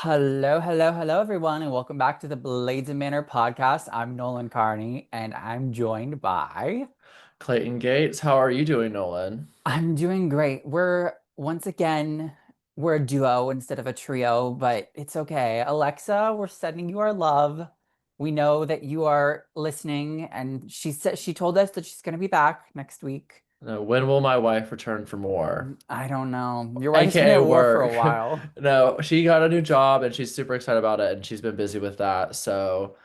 Hello, hello, hello, everyone, and welcome back to the Blades of Manor podcast. I'm Nolan Carney, and I'm joined by. Clayton Gates, how are you doing, Nolan? I'm doing great. We're a duo instead of a trio, but it's okay. Alexa, we're sending you our love. We know that you are listening, and she told us that she's going to be back next week. When will my wife return for more? I don't know. Your wife's been AKA at war for a work. while. No, she got a new job and she's super excited about it and she's been busy with that. So,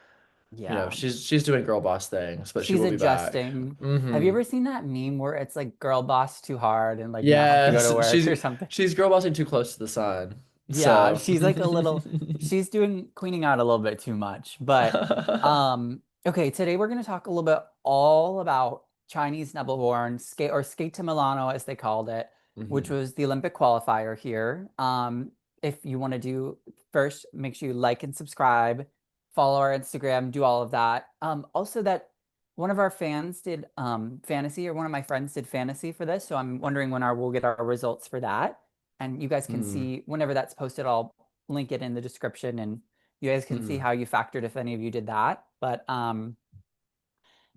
Yeah. she's doing girl boss things, but she She's will be back. adjusting. Have you Mm-hmm. ever seen that meme where it's like girl boss too hard and like not have to go to Yes, work or something? she's girl bossing too close to the sun. Yeah, So, she's like she's doing queening out a little bit too much. But okay, today we're gonna talk a little bit all about Chinese Nebelhorn skate to Milano as they called it, which Mhm. was the Olympic qualifier here. If you want to do first, make sure you like and subscribe, follow our Instagram, do all of that. Also that one of our fans did fantasy, or one of my friends did fantasy for this, so I'm wondering when we'll get our results for that. And you guys can Mm. see whenever that's posted, I'll link it in the description and you guys can see Mm. how you factored if any of you did that. But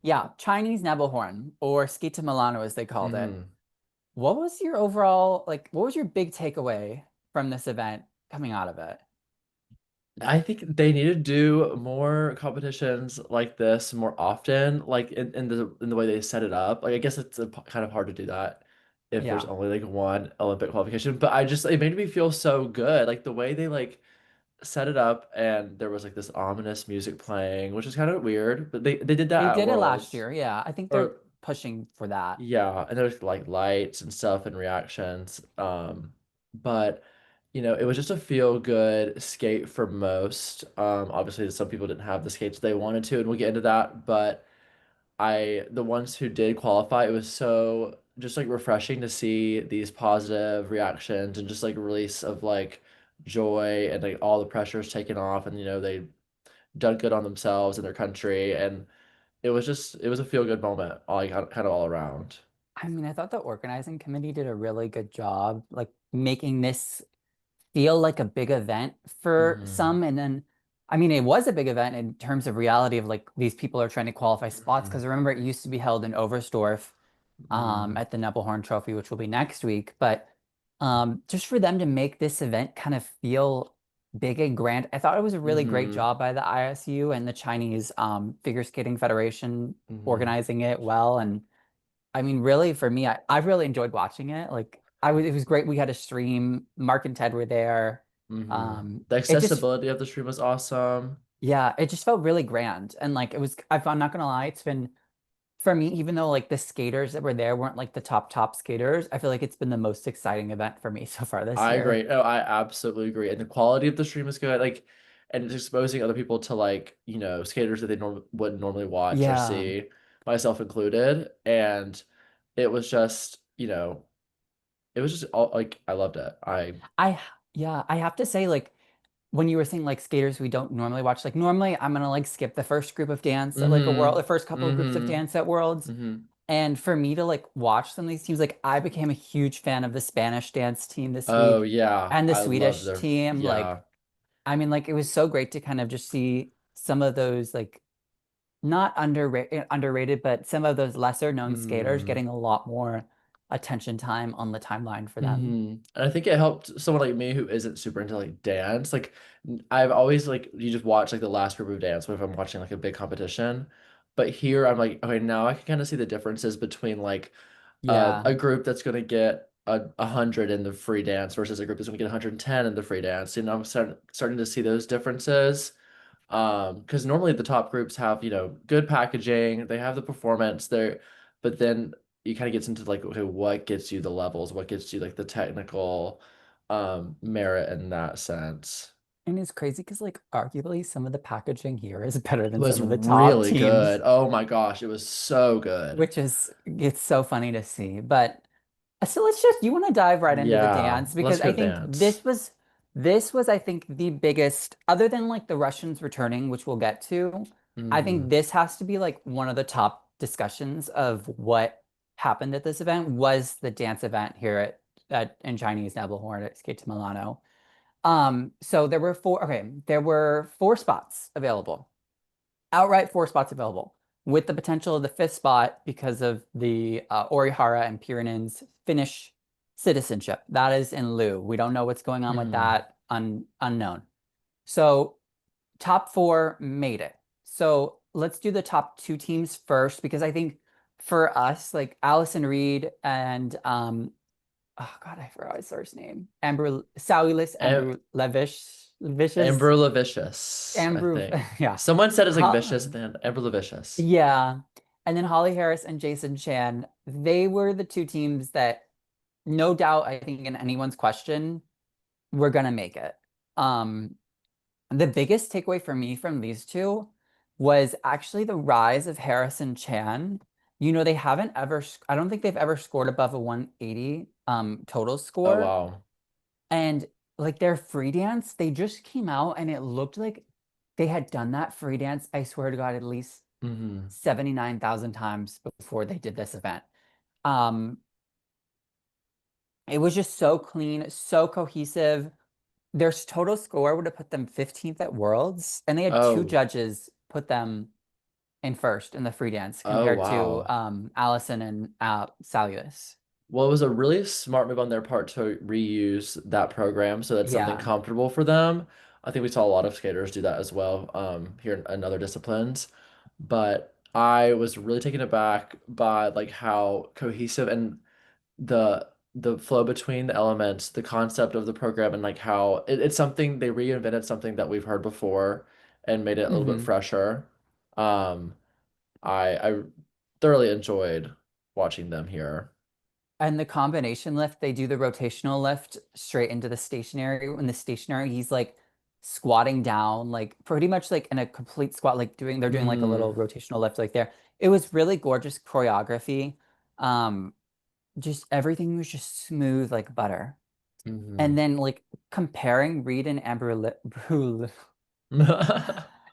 yeah, Chinese Nebelhorn or Skate to Milano as they called it. Mhm. What was your overall what was your big takeaway from this event coming out of it? I think they need to do more competitions like this more often, like in the way they set it up. Like I guess it's kind of hard to do that if there's Yeah. only like one Olympic qualification. But it made me feel so good, like the way they like set it up, and there was like this ominous music playing, which is kind of weird. But they did that They at did it last Worlds, year. Yeah. I think they're or pushing for that. yeah, and there's like lights and stuff and reactions. But it was just a feel good skate for most. Obviously some people didn't have the skates they wanted to, and we'll get into that. But the ones who did qualify, it was so just like refreshing to see these positive reactions and just like release of like joy and like all the pressures taken off, and they done good on themselves and their country, and it was a feel good moment, all like kind of all around. I mean, I thought the organizing committee did a really good job, like making this feel like a big event for Hmm. some. And then, I mean, it was a big event in terms of reality of like these people are trying to qualify spots. Hmm. Because remember, it used to be held in Overstorf Hmm. at the Nebelhorn Trophy, which will be next week. But just for them to make this event kind of feel big and grand, I thought it was a really great Hmm. job by the ISU and the Chinese Figure Skating Federation Hmm. organizing it well. And I mean, really, for me, I really enjoyed watching it. It was great. We had a stream. Mark and Ted were there. Hmm. The It just, accessibility of the stream was awesome. yeah, it just felt really grand. And like, I'm not gonna lie, it's been, for me, even though like the skaters that were there weren't like the top skaters, I feel like it's been the most exciting event for me so far this I year. agree. Oh, I absolutely agree. And the quality of the stream is good. Like, and it's exposing other people to like, skaters that they wouldn't normally watch or Yeah. see, myself included. And it was just, it was just all like I loved it. I, yeah, I have to say, like, when you were saying like skaters we don't normally watch, like normally I'm gonna like skip the first group of dance at like a world, the Mm-hmm. first couple of groups of Mm-hmm. dance at Worlds. Mm-hmm. And for me to like watch some of these teams, like I became a huge fan of the Spanish dance team this Oh week yeah. and the I loved Swedish their team. Like, yeah. I mean, like it was so great to kind of just see some of those like not underrated, but some of those lesser known skaters Mm. getting a lot more attention time on the timeline for them. And I think it helped someone like me who isn't super into like dance. Like I've always like you just watch like the last group of dance if I'm watching like a big competition. But here I'm like, okay, now I can kind of see the differences between like Yeah. a group that's gonna get 100 in the free dance versus a group that's gonna get 110 in the free dance. I'm starting to see those differences. Because normally the top groups have, good packaging, they have the performance there, but then you kind of gets into like, okay, what gets you the levels, what gets you like the technical merit in that sense. And it's crazy because like arguably some of the packaging here is better It than was some of the top really teams, good. Oh my gosh, it was so good. which is it's so funny to see. But so let's just you want to dive right into the Yeah, dance let's because I go think dance. this was I think the biggest other than like the Russians returning, which we'll get to. I think Hmm. this has to be like one of the top discussions of what happened at this event was the dance event here at in Chinese Nebelhorn at Skate to Milano. So there were four spots available. Outright four spots available, with the potential of the fifth spot because of the Orihara and Pyrenees Finnish citizenship. That is in lieu. We don't know what's going on with Hmm. that, unknown. So top four made it. So let's do the top two teams first because I think for us, like Allison Reed and oh God, I forgot his first name. Amber Saulis Am Vicious Amber Lavicious, I Amber think. yeah. Someone said it's like Ho- vicious, then Amber Lavicious. yeah. And then Holly Harris and Jason Chan, they were the two teams that no doubt, I think in anyone's question, were gonna make it. Um, the biggest takeaway for me from these two was actually the rise of Harris and Chan. They haven't ever, I don't think they've ever scored above a 180 total Oh score. wow. And like their free dance, they just came out and it looked like they had done that free dance, I swear to God, at least Hmm. 79,000 times before they did this event. Um, it was just so clean, so cohesive. Their total score would have put them 15th at Worlds, and they had two Oh, judges put them in first in the free dance oh compared to wow. Allison and Saluis. Well, it was a really smart move on their part to reuse that program so that's something Yeah. comfortable for them. I think we saw a lot of skaters do that as well, here in other disciplines. But I was really taken aback by like how cohesive and the flow between the elements, the concept of the program, and like how it's something they reinvented something that we've heard before and made it a little bit Hmm. fresher. Um, I thoroughly enjoyed watching them here. And the combination lift, they do the rotational lift straight into the stationary. In the stationary, he's like squatting down, like pretty much like in a complete squat, like they're doing like a Hmm. little rotational lift like there. It was really gorgeous choreography. Um, just everything was just smooth like butter. And Hmm. then like comparing Reed and Amber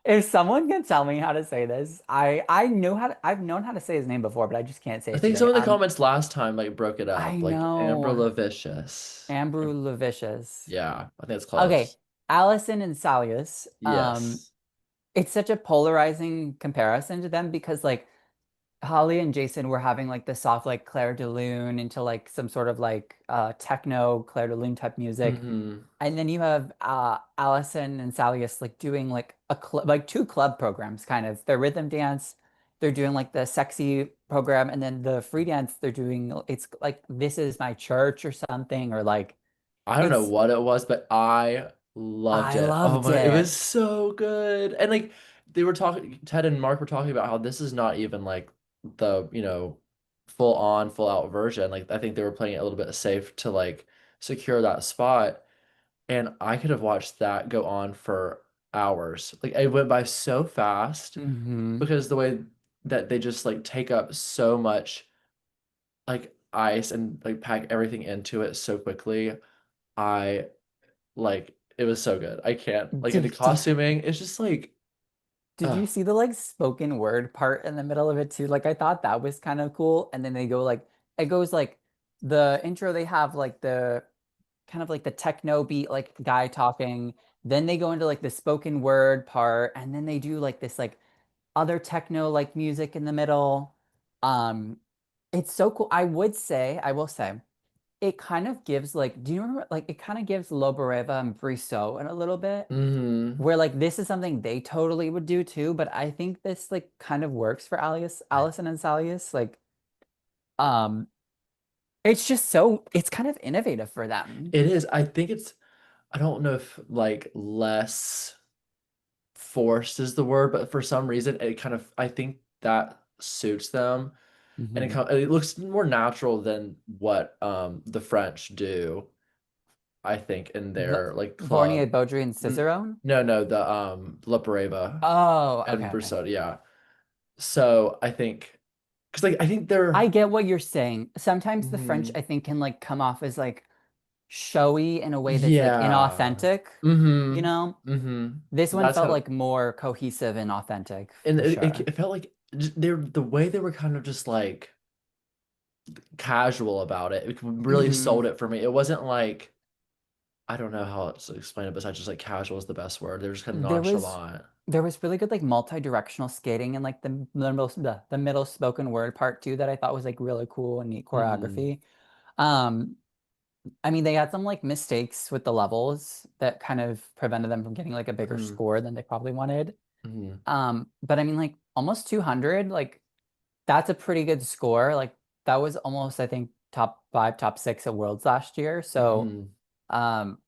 if someone can tell me how to say this, I know I've known how to say his name before, but I just can't say I it think some today. of the comments last time like broke it I up, like Amber know Lavicious. Amber Levicious. Yeah, I think it's Okay, close. Allison and Salius. Yes. It's such a polarizing comparison to them because like Holly and Jason were having like the soft like Claire de Lune into like some sort of like techno Claire de Lune type music. Hmm. And then you have Allison and Salius like doing like like two club programs kind of. Their rhythm dance, they're doing like the sexy program, and then the free dance they're doing it's like This Is My Church or something, or like I don't know it's what it was, but I loved I it. Oh loved my, it was it. so good. And like they were talking, Ted and Mark were talking about how this is not even like the, full on, full out version. Like I think they were playing it a little bit safe to like secure that spot. And I could have watched that go on for hours. Like it went by so fast Hmm. because the way that they just like take up so much like ice and like pack everything into it so quickly. I like it was so good. I can't like in the Did costuming, it's just like Did you see the like spoken word part in the middle of it too? Like I thought that was kind of cool. And then they go like it goes like the intro they have like the kind of like the techno beat like guy talking. Then they go into like the spoken word part and then they do like this like other techno like music in the middle. Um it's so cool. I will say it kind of gives like do you remember like it kind of gives Loboreva and Brissot in a little bit hmm where like this is something they totally would do too, but I think this like kind of works for Allison and Salius. Like, um, it's just it's kind of innovative for them. It is. I think it's I don't know if like less forced is the word, but for some reason it kind of I think that suits them and Hmm. it looks more natural than what the French do, I think, in The their like Fournier, club. Beaudry, and Cicerone. No, no, the La Pareva Oh, and okay, okay. Brissot, yeah. So I think because like I think they're I get what you're saying. Sometimes the French, mhm, I think, can like come off as like showy in a way that's like yeah. inauthentic, you Mm-hmm. know? Mm-hmm. This one That's felt how like more cohesive and authentic and for sure. it felt like they're the way they were kind of just like casual about it. It really Hmm. sold it for me. It wasn't like I don't know how to explain it besides just like casual is the best word. They're just kind of There was nonchalant. there was really good like multi-directional skating and like the middle spoken word part too that I thought was like really cool and neat Mm-hmm. choreography. Um, I mean, they had some like mistakes with the levels that kind of prevented them from getting like a bigger Mm-hmm. score than they probably wanted. Mm-hmm. But I mean, like almost 200, like that's a pretty good score. Like that was almost, I think, top five, top six at Worlds last year. So, Mm-hmm. um,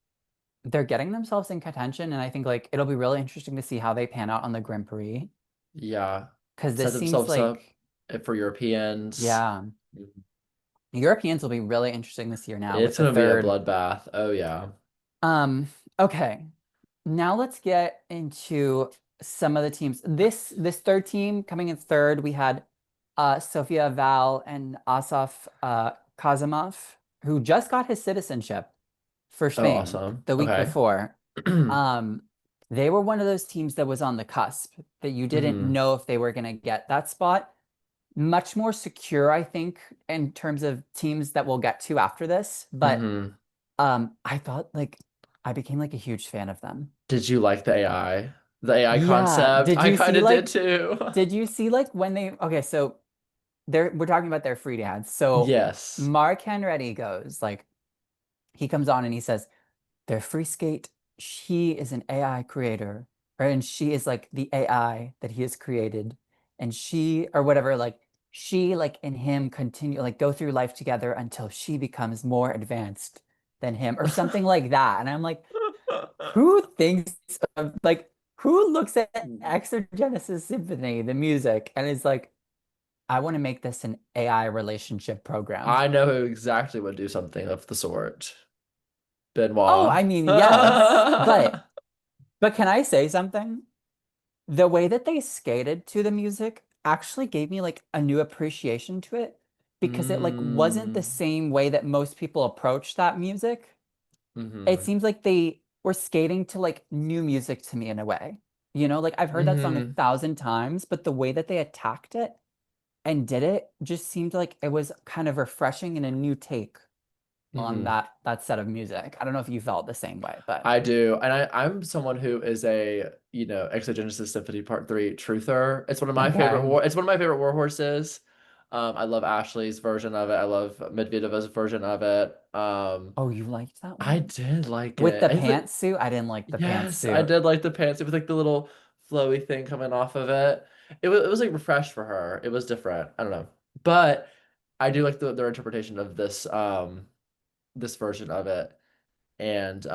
they're getting themselves in contention, and I think like it'll be really interesting to see how they pan out on the Grand Prix Yeah. because Set this seems themselves up like, for Europeans. yeah, Europeans will be really interesting this year now with It's the gonna be a third. bloodbath. Oh yeah. Um, okay. Now let's get into some of the teams. This third team coming in third, we had Sofia Val and Asaf Kazimov, who just got his citizenship for Oh, Spain awesome. the week Okay. before. Um, they were one of those teams that was on the cusp that you didn't Mm-hmm. know if they were going to get that spot. Much more secure, I think, in terms of teams that we'll get to after this. But Mm-hmm. I thought like I became like a huge fan of them. Did you like the AI? The AI Yeah. concept? I kind of did too. Did you see like when they okay, so we're talking about their free dance. So Yes. Mark Henretti goes like he comes on and he says, their free skate, she is an AI creator, or and she is like the AI that he has created. And she or whatever, like she like and him continue like go through life together until she becomes more advanced than him, or something like that. And I'm like, who thinks of like who looks at Exogenesis Symphony, the music, and is like, I want to make this an AI relationship program? I know who exactly would do something of the sort. Oh, Benoit. I mean, yes, but can I say something? The way that they skated to the music actually gave me like a new appreciation to it because it like wasn't the Mm. same way that most people approach that music. It Mm-hmm. seems like they were skating to like new music to me in a way. You know, like I've heard that song a Mm-hmm. thousand times, but the way that they attacked it and did it just seemed like it was kind of refreshing and a new take on Mm-hmm. that set of music. I don't know if you felt the same way, but I do. And I'm someone who is a, Exogenesis Symphony Part 3 truther. okay. It's one of my favorite war horses. I love Ashley's version of it. I love Medvedeva's version of it. Oh, you liked that I one? did like With it. the pantsuit? I didn't like the Yes, I pantsuit. did like the pants with like the little flowy thing coming off of it. It was like refreshed for her. It was different. I don't know. But I do like their interpretation of this version of it. And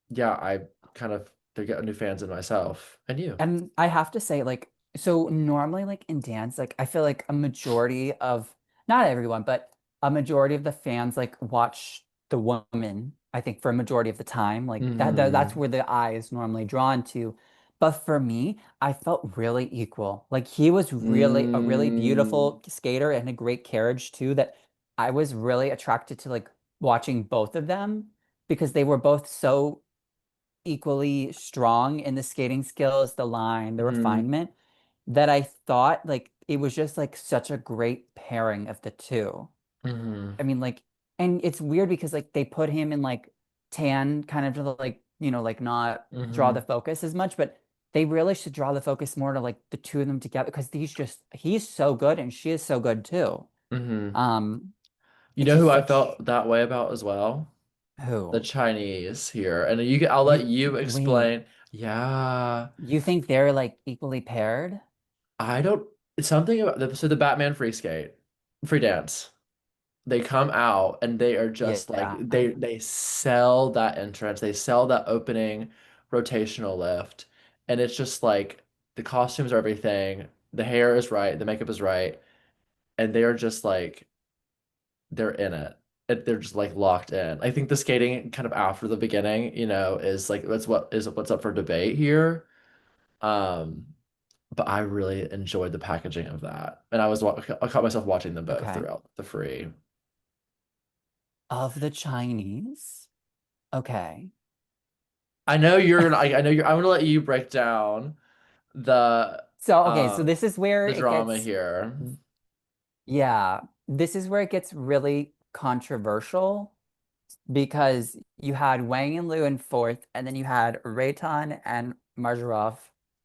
yeah, I kind of they're getting new fans in myself. And you. And I have to say, like, so normally, like in dance, like I feel like a majority of, not everyone, but a majority of the fans like watch the woman, I think for a majority of the time. Like that's Mm-hmm. where the eye is normally drawn to. But for me, I felt really equal. Like he was really a really Mm, beautiful skater and a great carriage too, that I was really attracted to like watching both of them because they were both so equally strong in the skating skills, the line, the mm-hmm. refinement, that I thought like it was just like such a great pairing of the two. Mm-hmm. I mean, like, and it's weird because like they put him in like tan kind of to like, like not draw Mm-hmm. the focus as much, but they really should draw the focus more to like the two of them together because he's so good and she is so good too. Mm-hmm. Um, You it's know who just I such felt that way about as well? The who Chinese here. And I'll let you wait, explain. Yeah. you think they're like equally paired? I don't it's something about the Batman free dance. They come out and they are just like Yeah. they sell that entrance, they sell that opening rotational lift, and it's just like the costumes are everything, the hair is right, the makeup is right, and they are just like they're in it. They're just like locked in. I think the skating kind of after the beginning, is like what's up for debate here. Um, but I really enjoyed the packaging of that, and I caught myself watching them both Okay. throughout the free. Of the Chinese. Okay. I know you're. I'm gonna let you break down the So, okay, so um this is where the it drama gets, here. yeah, this is where it gets really controversial. because you had Wang and Liu in fourth, and then you had Rayton and Marjarov,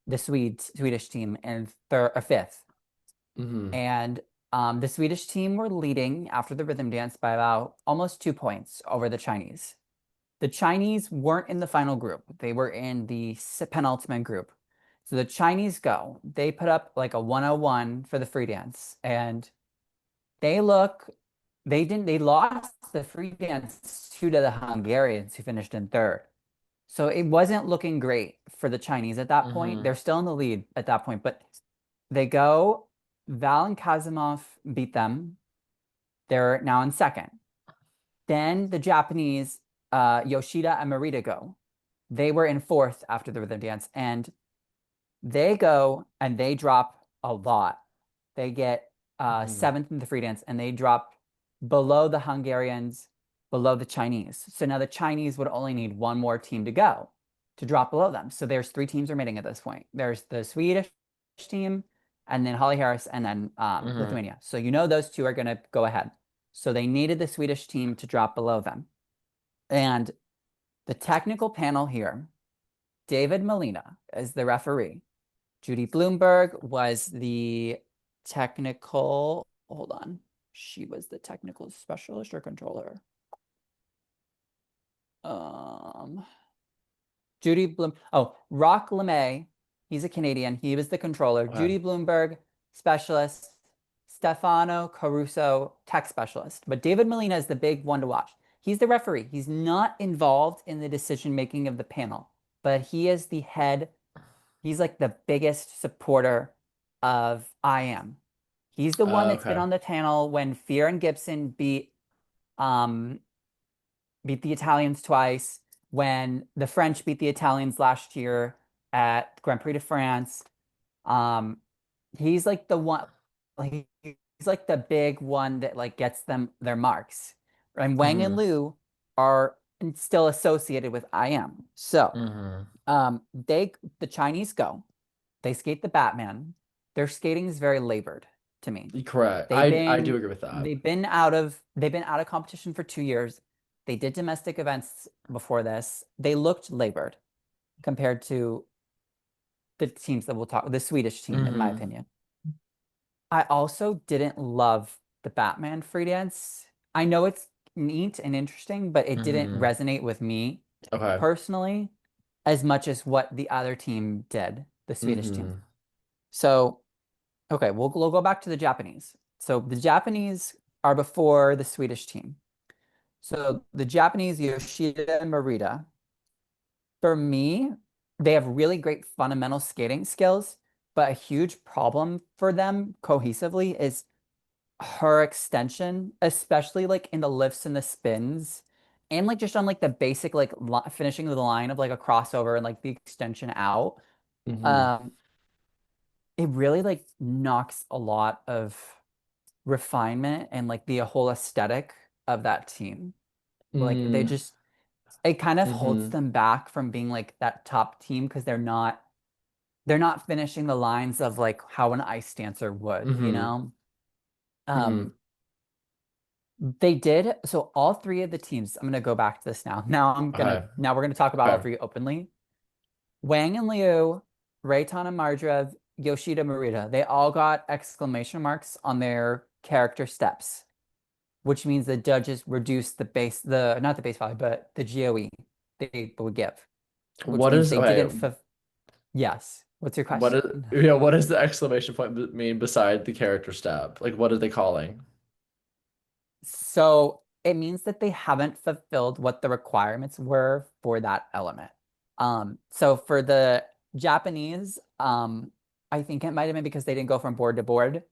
the Swedish team, in third or fifth. Hmm. And the Swedish team were leading after the rhythm dance by about almost 2 points over the Chinese. The Chinese weren't in the final group. They were in the penultimate group. So the Chinese go. They put up like a 101 for the free dance. And they look, they lost the free dance to the Hungarians who finished in third. So it wasn't looking great for the Chinese at that point. Hmm. They're still in the lead at that point, but they go. Val and Kazimov beat them. They're now in second. Then the Japanese, Yoshida and Morita go. They were in fourth after the rhythm dance, and they go and they drop a lot. They get Hmm. seventh in the free dance, and they drop below the Hungarians, below the Chinese. So now the Chinese would only need one more team to go to drop below them. So there's three teams remaining at this point. There's the Swedish team, and then Holly Harris, and then Hmm. Lithuania. So you know those two are going to go ahead. So they needed the Swedish team to drop below them. And the technical panel here, David Molina is the referee. Judy Bloomberg was the technical, hold on. She was the technical specialist or controller. Um, Judy Bloom. Oh, Rock LeMay. He's a Canadian. He was the controller. Okay. Judy Bloomberg, specialist. Stefano Caruso, tech specialist. But David Molina is the big one to watch. He's the referee. He's not involved in the decision making of the panel, but he is the head. He's like the biggest supporter of I am. He's the one that's been Okay. on the panel when Fear and Gibson um beat the Italians twice, when the French beat the Italians last year at Grand Prix de France. Um, he's like the one, like he's like the big one that like gets them their marks. And Wang and Hmm. Liu are still associated with IM. So, Hmm. the Chinese go, they skate the Batman. Their skating is very labored to me. Correct. They've I do been agree with that. they've been out of competition for 2 years. They did domestic events before this. They looked labored compared to the teams that we'll talk, the Swedish team, in my Hmm. opinion. I also didn't love the Batman free dance. I know it's neat and interesting, but it didn't Hmm. resonate with me Okay. personally as much as what the other team did, the Swedish team. Hmm. So, okay, we'll go back to the Japanese. So the Japanese are before the Swedish team. So the Japanese, Yoshida and Morita, for me, they have really great fundamental skating skills, but a huge problem for them cohesively is her extension, especially like in the lifts and the spins, and like just on like the basic like finishing of the line of like a crossover and like the extension out. Hmm. Um, it really like knocks a lot of refinement and like the whole aesthetic of that team. Like they Hmm. just it kind of holds Hmm. them back from being like that top team because they're not finishing the lines of like how an ice dancer would, you Hmm. know? Hmm. Um, they did. So all three of the teams, I'm gonna go back to this now. Okay. Now we're gonna talk about all Okay. three openly. Wang and Liu, Rayton and Marjav, Yoshida Morita, they all got exclamation marks on their character steps, which means the judges reduced the not the base value, but the GOE they would give, which What means is they okay? didn't. Yes. What's your What is question? yeah? What does the exclamation point mean beside the character step? Like, what are they calling? So it means that they haven't fulfilled what the requirements were for that element. So for the Japanese, I think it might have been because they didn't go from board to board.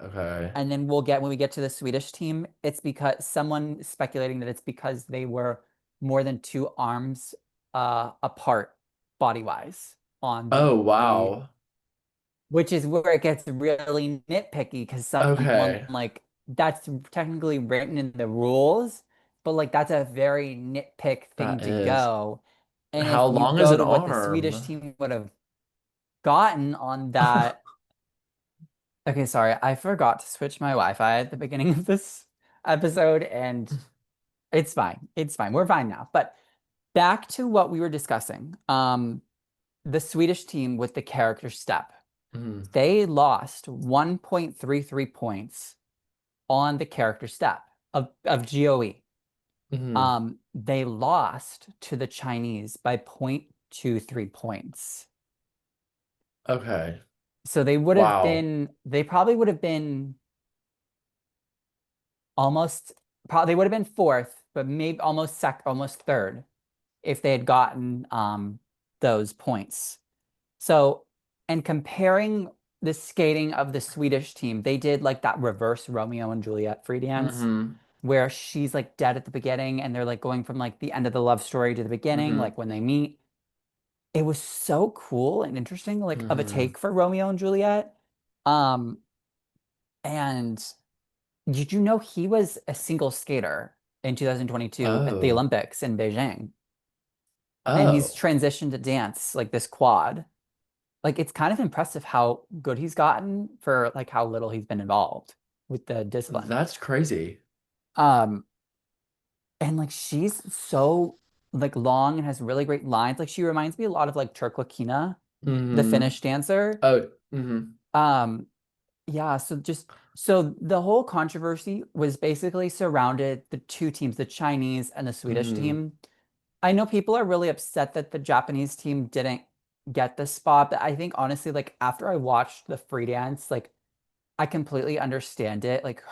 Okay. And then when we get to the Swedish team, it's because someone speculating that it's because they were more than two arms apart body wise on Oh, the wow. which is where it gets really nitpicky because someone Okay. like that's technically written in the rules, but like that's a very nitpick thing That to is. go. And How if you long is go an to what the Swedish arm? team would have gotten on that, okay, sorry, I forgot to switch my Wi-Fi at the beginning of this episode, and It's fine. It's fine. We're fine now. But back to what we were discussing. The Swedish team with the character step. Mhm. They lost 1.33 points on the character step of GOE. Mhm. They lost to the Chinese by 0.23 points. Okay. So Wow. they probably would have been almost, probably they would have been fourth, but maybe almost third if they had gotten those points. So, and comparing the skating of the Swedish team, they did like that reverse Romeo and Juliet free dance Mhm. where she's like dead at the beginning and they're like going from like the end of the love story to the beginning, Mhm. like when they meet. It was so cool and interesting, like of a Mhm. take for Romeo and Juliet. Um, and did you know he was a single skater in 2022 at the Oh. Olympics in Beijing? And he's Oh. transitioned to dance, like this quad. Like it's kind of impressive how good he's gotten for like how little he's been involved with the discipline. That's crazy. Um, and like she's so like long and has really great lines. Like she reminds me a lot of like Turkla, the Mhm. Finnish dancer. Oh. Mhm. Um, yeah, so the whole controversy was basically surrounded the two teams, the Chinese and the Swedish Mhm. team. I know people are really upset that the Japanese team didn't get the spot, but I think honestly, like after I watched the free dance, like I completely understand it. Like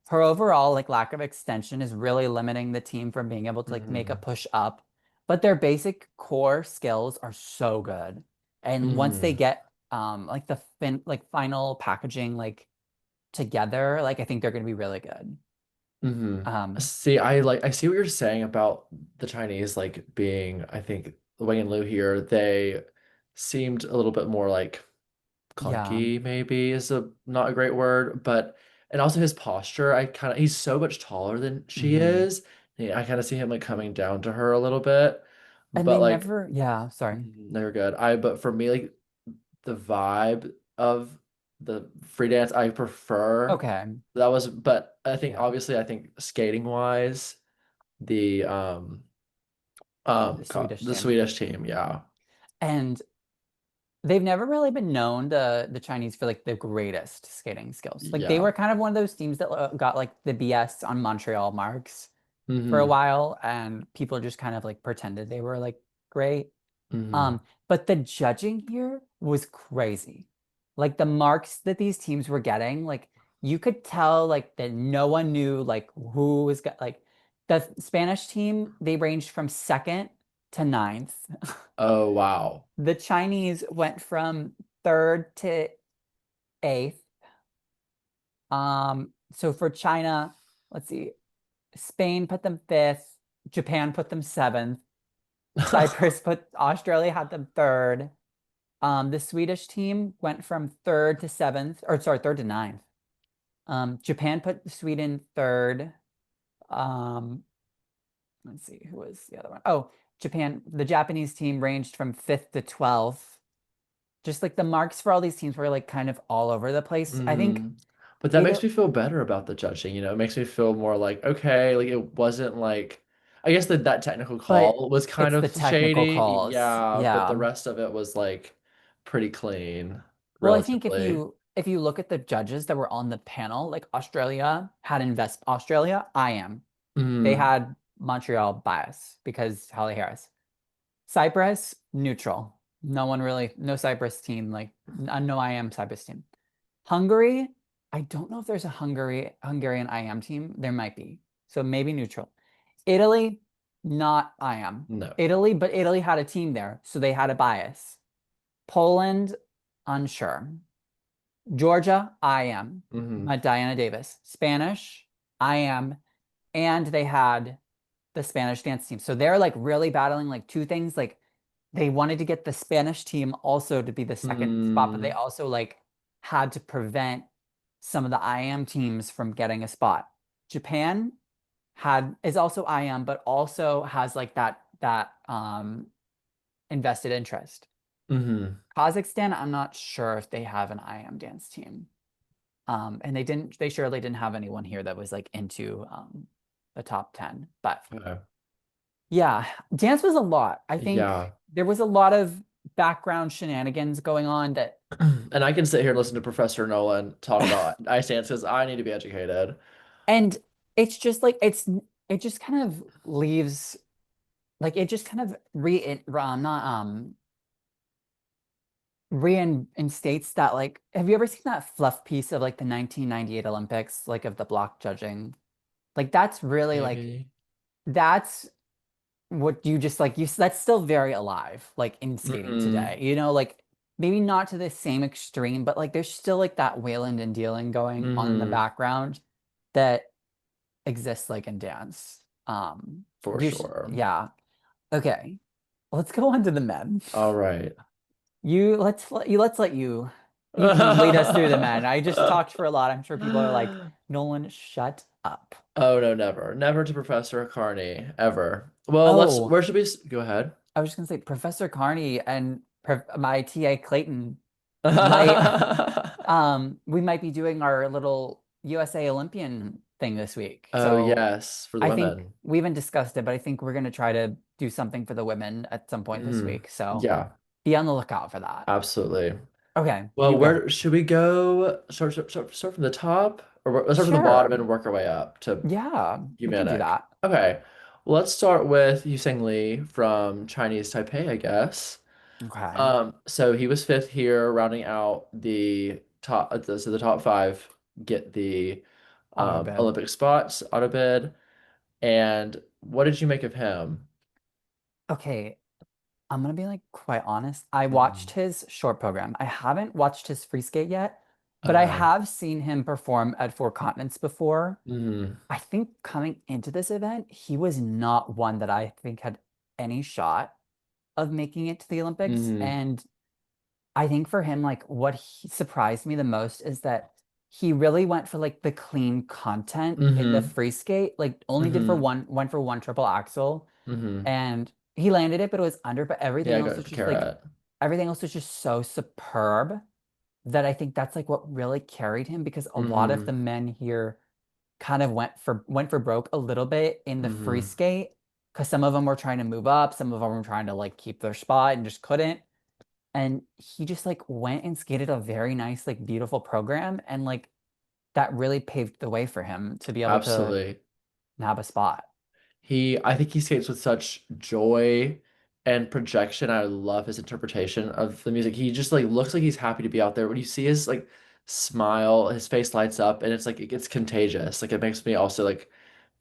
her overall like lack of extension is really limiting the team from being able to like make a Mhm. push up. But their basic core skills are so good. And once they Mhm. get like the final packaging like together, like I think they're gonna be really good. Mhm. Um See, I see what you're saying about the Chinese like being, I think Wang and Lu here, they seemed a little bit more like yeah. clunky, maybe is a not a great word, but and also his posture, he's so much taller than she Hmm. is. I kind of see him like coming down to her a little bit. And they But like never, yeah, sorry. they're good. But for me, like the vibe of the free dance, I prefer. Okay. That was, but I think Yeah. obviously, I think skating wise, the The Swedish the team. Swedish team, yeah, And they've never really been known the Chinese for like the greatest skating skills. Like they yeah, were kind of one of those teams that got like the BS on Montreal marks for a mm-hmm, while, and people just kind of like pretended they were like great. mm-hmm, But the judging here was crazy. Like the marks that these teams were getting, like you could tell like that no one knew like who was got like the Spanish team, they ranged from second to ninth. oh wow, The Chinese went from third to eighth. So for China, let's see, Spain put them fifth, Japan put them seventh, Cyprus put Australia had them third. The Swedish team went from third to seventh, or sorry, third to ninth. Japan put Sweden third. Um, let's see, who was the other one? Oh, Japan, the Japanese team ranged from fifth to 12th. Just like the marks for all these teams were like kind of all over the place. I think mm-hmm. But that it, makes me feel better about the judging. It makes me feel more like okay, like it wasn't like. I guess that technical but call was kind it's of the technical shady, calls. yeah, but the Yeah. rest of it was like pretty clean, Well, I think relatively. if you look at the judges that were on the panel, like Australia, I am. They Mm-hmm. had Montreal bias because Holly Harris. Cyprus, neutral. No one really, no Cyprus team, like no I am Cyprus team. Hungary, I don't know if there's a Hungarian I am team. There might be. So maybe neutral. Italy, not I am. No. Italy, but Italy had a team there, so they had a bias. Poland, unsure. Georgia, I am. Mm-hmm. My Diana Davis. Spanish, I am. And they had the Spanish dance team. So they're like really battling like two things. Like they wanted to get the Spanish team also to be the second spot, but they Mm, also like had to prevent some of the IM teams from getting a spot. Japan had is also IM, but also has like that invested interest. mm-hmm. Kazakhstan, I'm not sure if they have an IM dance team. And they surely didn't have anyone here that was like into the top 10. But Okay. yeah, dance was a lot. I think Yeah. there was a lot of background shenanigans going on that, And I can sit here and listen to Professor Nolan talk about ice dance because I need to be educated. and it's just like it just kind of leaves like it just kind of not reinstates that like have you ever seen that fluff piece of like the 1998 Olympics, like of the block judging? Like that's really like Maybe. that's what you just like you that's still very alive like in skating Mm-hmm. today, you know, like maybe not to the same extreme, but like there's still like that wayland and dealing going on in the Mm-hmm. background that exists like in dance. For sure. Yeah. Okay, let's go on to the men. All right. Let's let you can lead us through the men. I just talked for a lot. I'm sure people are like, Nolan, shut up. Oh no, never. Never to Professor Carney, ever. Well, Oh, where should we go ahead? I was just gonna say Professor Carney and my TA Clayton might we might be doing our little USA Olympian thing this week. Oh So yes, for the I think women. we haven't discussed it, but I think we're gonna try to do something for the women at some point this Hmm. week. So Yeah, be on the lookout for that. absolutely. Okay, Well, you go. where should we go? Start from the top, or let's start from the bottom Sure. and work our way up to Yeah, we can do Gumennik. that. Okay. Well, let's start with Yu-Hsiang Li from Chinese Taipei, I guess. Okay. So he was fifth here, rounding out the top. So the top five get the Auto bid. Olympic spots auto bid. And what did you make of him? Okay, I'm gonna be like quite honest. I watched Mhm. his short program. I haven't watched his free skate yet, but I Okay. have seen him perform at Four Continents before. Hmm. I think coming into this event, he was not one that I think had any shot of making it to the Olympics. Hmm. And I think for him, like what surprised me the most is that he really went for like the clean content in the Hmm. free skate, like only did for Hmm. went for one triple axel Hmm. and he landed it, but it was under, but Yeah, everything I else got was the just like carrot. everything else was just so superb that I think that's like what really carried him because a lot of Hmm. the men here kind of went for broke a little bit in the free Hmm. skate because some of them were trying to move up, some of them were trying to like keep their spot and just couldn't. And he just like went and skated a very nice, like beautiful program, and like that really paved the way for him to be able to Absolutely. nab a spot. I think he skates with such joy and projection. I love his interpretation of the music. He just like looks like he's happy to be out there. When you see his like smile, his face lights up and it's like it gets contagious. Like it makes me also like,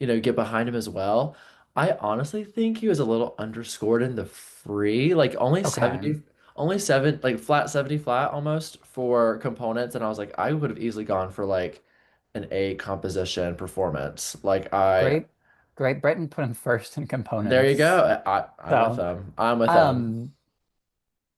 get behind him as well. I honestly think he was a little underscored in the free, like Okay. only seven, like flat 70 flat almost for components. And I was like, I would have easily gone for like an A composition performance. Great, Great Britain put him first in There you components. go. I'm with So, them. I'm with them. um,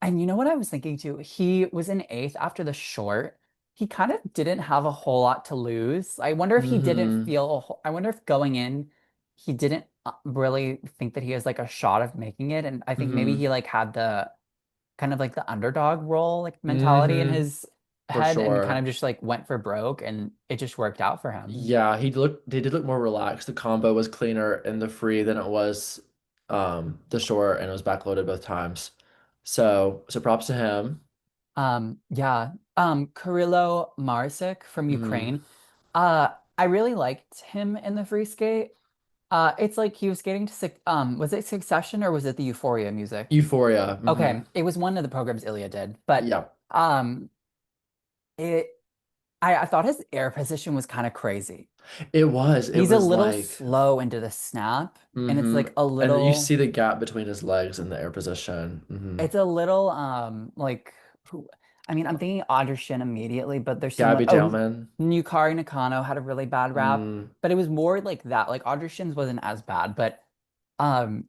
and you know what I was thinking too? He was in eighth after the short. He kind of didn't have a whole lot to lose. I wonder if he didn't Hmm. feel, I wonder if going in, he didn't really think that he has like a shot of making it. And I think maybe Hmm. he like had the kind of like the underdog role, like mentality in Hmm. his For head and kind sure. of just like went for broke and it just worked out for him. Yeah, he did look more relaxed. The combo was cleaner in the free than it was the short and it was backloaded both times. So props to him. Yeah. Kyrylo Marsak from Hmm. Ukraine. I really liked him in the free skate. It's like he was skating to was it Succession or was it the Euphoria music? Euphoria. Hmm. Okay, it was one of the programs Ilya did, but Yeah. um, it I thought his air position was kind of crazy. It was. It He's a was little like slow into the snap, and it's hmm. like a And you little, see the gap between his legs in the air position. Hmm. it's a little like who I mean, I'm thinking Shin immediately, but there's someone Gabby oh Dowman. Yukari Nakano had a really bad rap, Mm, but it was more like that. Like Shin's wasn't as bad, but um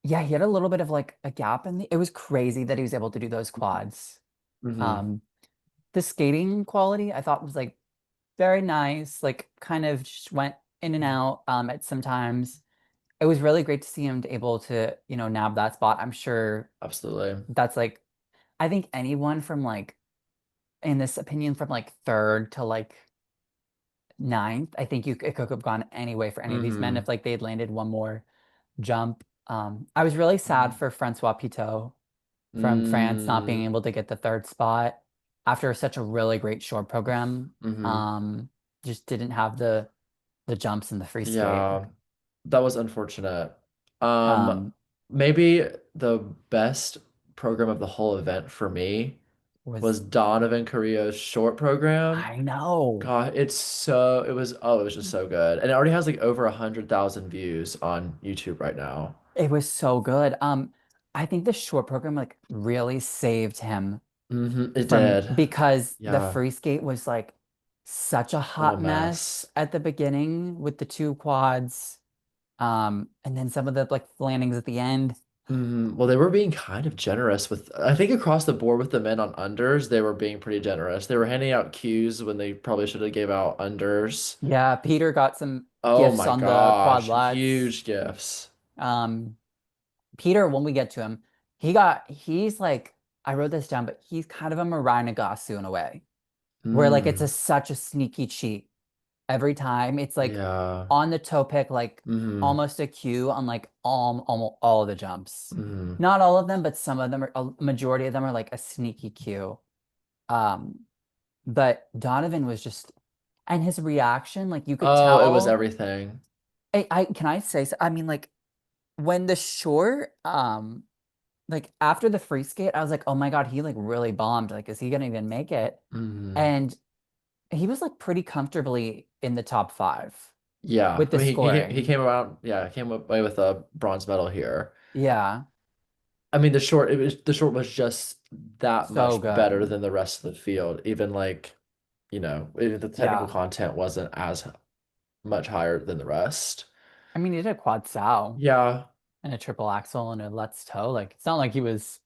yeah, he had a little bit of like a gap in the it was crazy that he was able to do those quads. hmm. Um the skating quality I thought was like very nice, like kind of just went in and out at some times. It was really great to see him able to, nab that spot. I'm sure Absolutely. that's like I think anyone from like in this opinion from like third to like ninth. I think it could have gone any way for any of these men Mm-hmm. if like they'd landed one more jump. I was really sad for Francois Pitot from France not being Mm, able to get the third spot after such a really great short program. mm-hmm. Um, just didn't have the jumps in the free skate. Yeah, that was unfortunate. Um, Um, Maybe the best program of the whole event for me was was Donovan Carillo's short program. I know God, it was just so good. And it already has like over 100,000 views on YouTube right now. it was so good. I think the short program like really saved him It from did. because the Yeah. free skate was like such a Oh, a hot mess mess. at the beginning with the two quads. And then some of the like landings at the end. Well, they were being kind of generous with, I think across the board with the men on unders, they were being pretty generous. They were handing out cues when they probably should have gave out unders. Yeah, Peter got some Oh gifts my on the gosh, quadlets. huge gifts. Um, Peter, when we get to him, he's like, I wrote this down, but he's kind of a Mirai Nagasu in a way, where like it's Mm, such a sneaky cheat. Every time it's like yeah. on the toe pick, like hmm almost a cue on like almost all of the jumps. hmm Not all of them, but some of them are a majority of them are like a sneaky cue. Um, but Donovan was just and his reaction, like you could Oh, it was tell. everything. I can I say so? I mean, like when the short, like after the free skate, I was like, oh my God, he like really bombed. Like, is he gonna even make it? hmm And he was like pretty comfortably in the top five Yeah. with I the mean, he scoring. came around, yeah, came away with a bronze medal here. Yeah, I mean, the short was just that so much better good. than the rest of the field. Even like, even the technical Yeah. content wasn't as much higher than the rest. I mean, he did a quad sow Yeah. and a triple axel and a let's toe. Like, it's not like he was,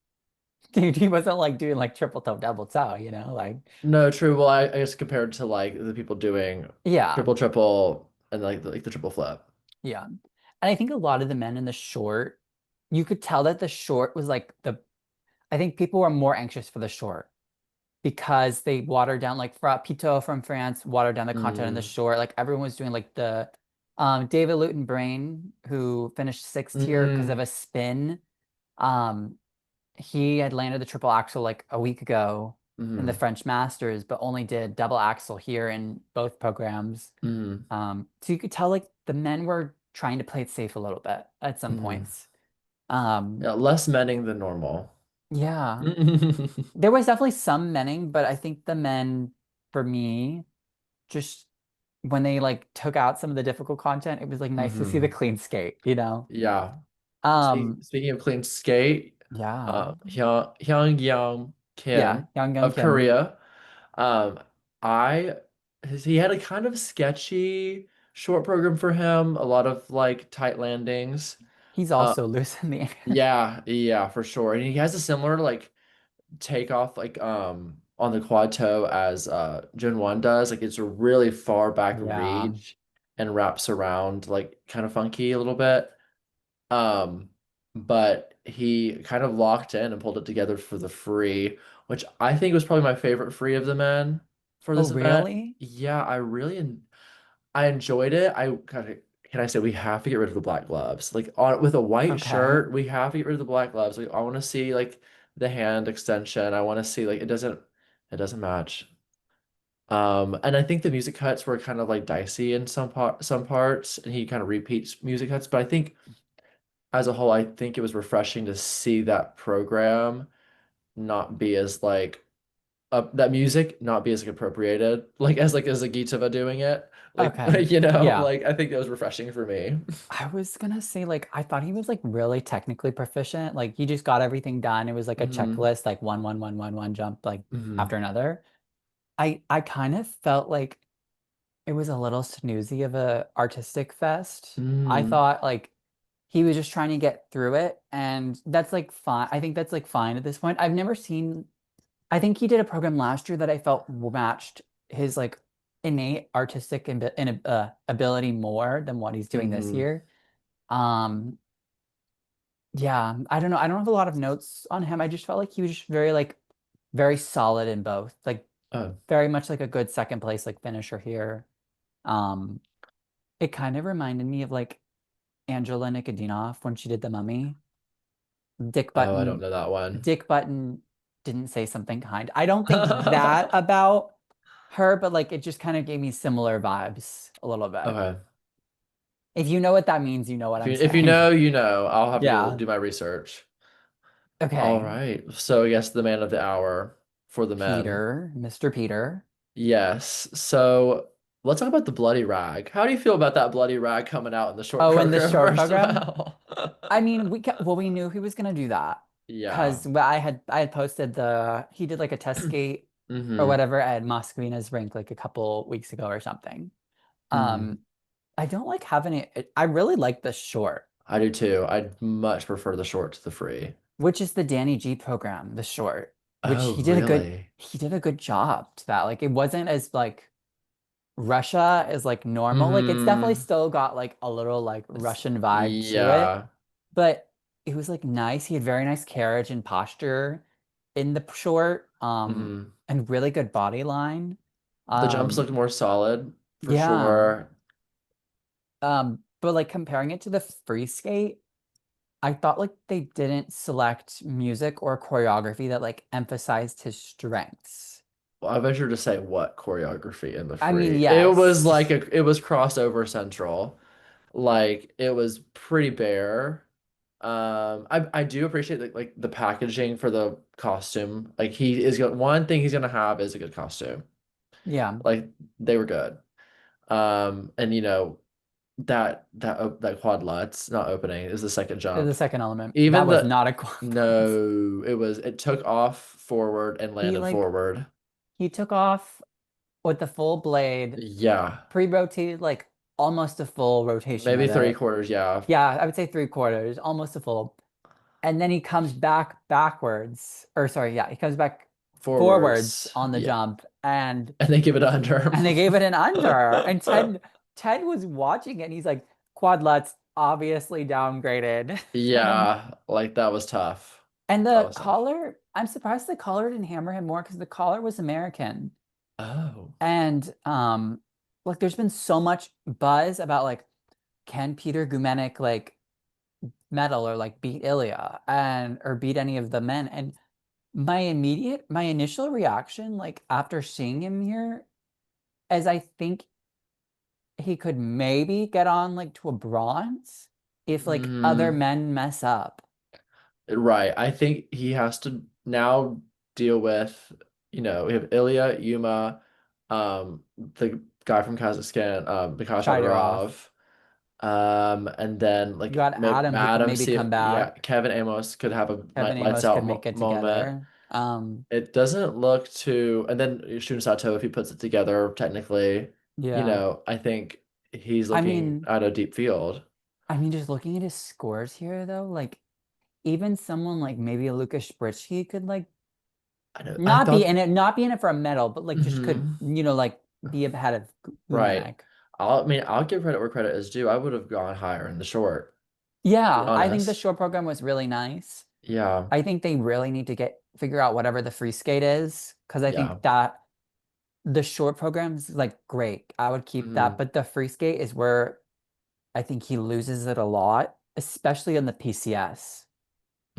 dude, he wasn't like doing like triple toe, double toe, like, No, true. Well, I guess compared to like the people doing yeah, triple, triple, and like the triple flip. yeah. And I think a lot of the men in the short, you could tell that the short was like I think people were more anxious for the short because they watered down like Pito from France watered down the content in the Mm, short. Like everyone was doing like the David Luton Brain, who finished sixth here because of mm, a spin. Um, he had landed the triple axel like a week ago in the mm, French Masters, but only did double axel here in both programs. mm, So you could tell like the men were trying to play it safe a little bit at some mm. points. Um, Yeah, less menning than normal. yeah. There was definitely some menning, but I think the men, for me, just when they like took out some of the difficult content, it was like nice to see the hmm clean skate. Yeah. Um, Speaking of clean skate, yeah. Hyungyeom Yeah, Kim Young of Kim. Korea, um, I he had a kind of sketchy short program for him, a lot of like tight landings. He's Uh, also loose in the air. yeah, for sure. And he has a similar like takeoff like on the quad toe as Jun does. Like it's a really far back Yeah. reach and wraps around like kind of funky a little bit. Um, but he kind of locked in and pulled it together for the free, which I think was probably my favorite free of the men for Oh, this event. really? Yeah, I enjoyed it. I kind of can I say we have to get rid of the black gloves. Like on with a white Okay. shirt, we have to get rid of the black gloves. Like I want to see like the hand extension. I want to see like it doesn't match. And I think the music cuts were kind of like dicey in some parts, and he kind of repeats music cuts, but I think as a whole, I think it was refreshing to see that program not be as like that music not be as like appropriated like as a Gitava doing it like Okay. Yeah. like I think that was refreshing for me. I was gonna say like I thought he was like really technically proficient. Like he just got everything done. It was like a hmm checklist, like one jump like hmm after another. I kind of felt like it was a little snoozy of a artistic fest. I hmm thought like he was just trying to get through it, and that's like fine. I think that's like fine at this point. I've never seen. I think he did a program last year that I felt matched his like innate artistic ability more than what he's doing this hmm year. Um, yeah, I don't know. I don't have a lot of notes on him. I just felt like he was just very like very solid in both. Like oh very much like a good second place like finisher here. Um, it kind of reminded me of like Angela Nikodinov when she did The Mummy. Dick Oh, I don't Button, know that one. Dick Button didn't say something kind. I don't think that about her, but like it just kind of gave me similar vibes a little bit. Okay. If you know what that means, you know what I'm If you saying. know, you know. I'll have to go Yeah. do my research. All Okay. right. So I guess the man of the hour for the men. Peter, Mr. Peter. Yes. So let's talk about the bloody rag. How do you feel about that bloody rag coming out in the short Oh, in the program, short first of program. all? I mean, well, we knew he was gonna do that Yeah. because I had posted he did like a test skate or Mm-hmm. whatever at Moscovina's rink like a couple weeks ago or something. Mm-hmm. Um, I don't like having I really like the short, I do too. I'd much prefer the short to the free. which is the Danny G program, the short, which Oh, really? he did a good job to that. Like it wasn't as like Russia is like normal. Like it's definitely Mm-hmm. still got like a little like Russian vibe to it, Yeah. but it was like nice. He had very nice carriage and posture in the short, Mm-hmm. and really good body line. The jumps Um, look more solid for yeah. sure. But like comparing it to the free skate, I thought like they didn't select music or choreography that like emphasized his strengths. Well, I venture to say what choreography in the I mean, free. It was like yes. it was crossover central. Like it was pretty bare. I do appreciate like the packaging for the costume. Like he is going one thing he's gonna have is a good costume. Yeah. Like they were good. And that quad lutz not opening is the second The jump. second element. That Even was the not a quad. no, it took off forward and He landed like forward. he took off with the full blade, Yeah, pre-rotated like almost a full rotation maybe with three it. quarters. Yeah, Yeah, I would say three quarters, almost a full. And then he comes back backwards, or sorry, yeah, he comes back forwards forwards. on the Yeah, jump, and they give it under. and they gave it an under. And Ted was watching it, and he's like, quad lutz obviously downgraded. And Yeah, like that was tough. That the was tough. collar, I'm surprised the collar didn't hammer him more because the collar was American. Oh. And like there's been so much buzz about like can Peter Gumennik like medal or like beat Ilya and or beat any of the men? And my initial reaction like after seeing him here is I think he could maybe get on like to a bronze if like other Hmm. men mess up. Right. I think he has to now deal with, we have Ilya, Yuma, the guy from Kazakhstan, Bekash Shidorov. and then You like got Adam who could Adam, maybe see if come yeah, back. Kevin Amos could have a Kevin lights Amos out could make it moment. together. It doesn't look too, and then Shun Sato, if he puts it together, technically, Yeah. I think he's I looking mean, at a deep field. just looking at his scores here though, like even someone like maybe a Lucas Spritsky could like I know. I thought, not be in it for a medal, but like just could, mhm, like be ahead of right. Gumanek. I'll give credit where credit is due. I would have gone higher in the short, to be Yeah, I think the honest. short program was really nice. Yeah, I think they really need to figure out whatever the free skate is because I yeah. think that the short program is like great. I would keep that, Hmm. but the free skate is where I think he loses it a lot, especially in the PCS.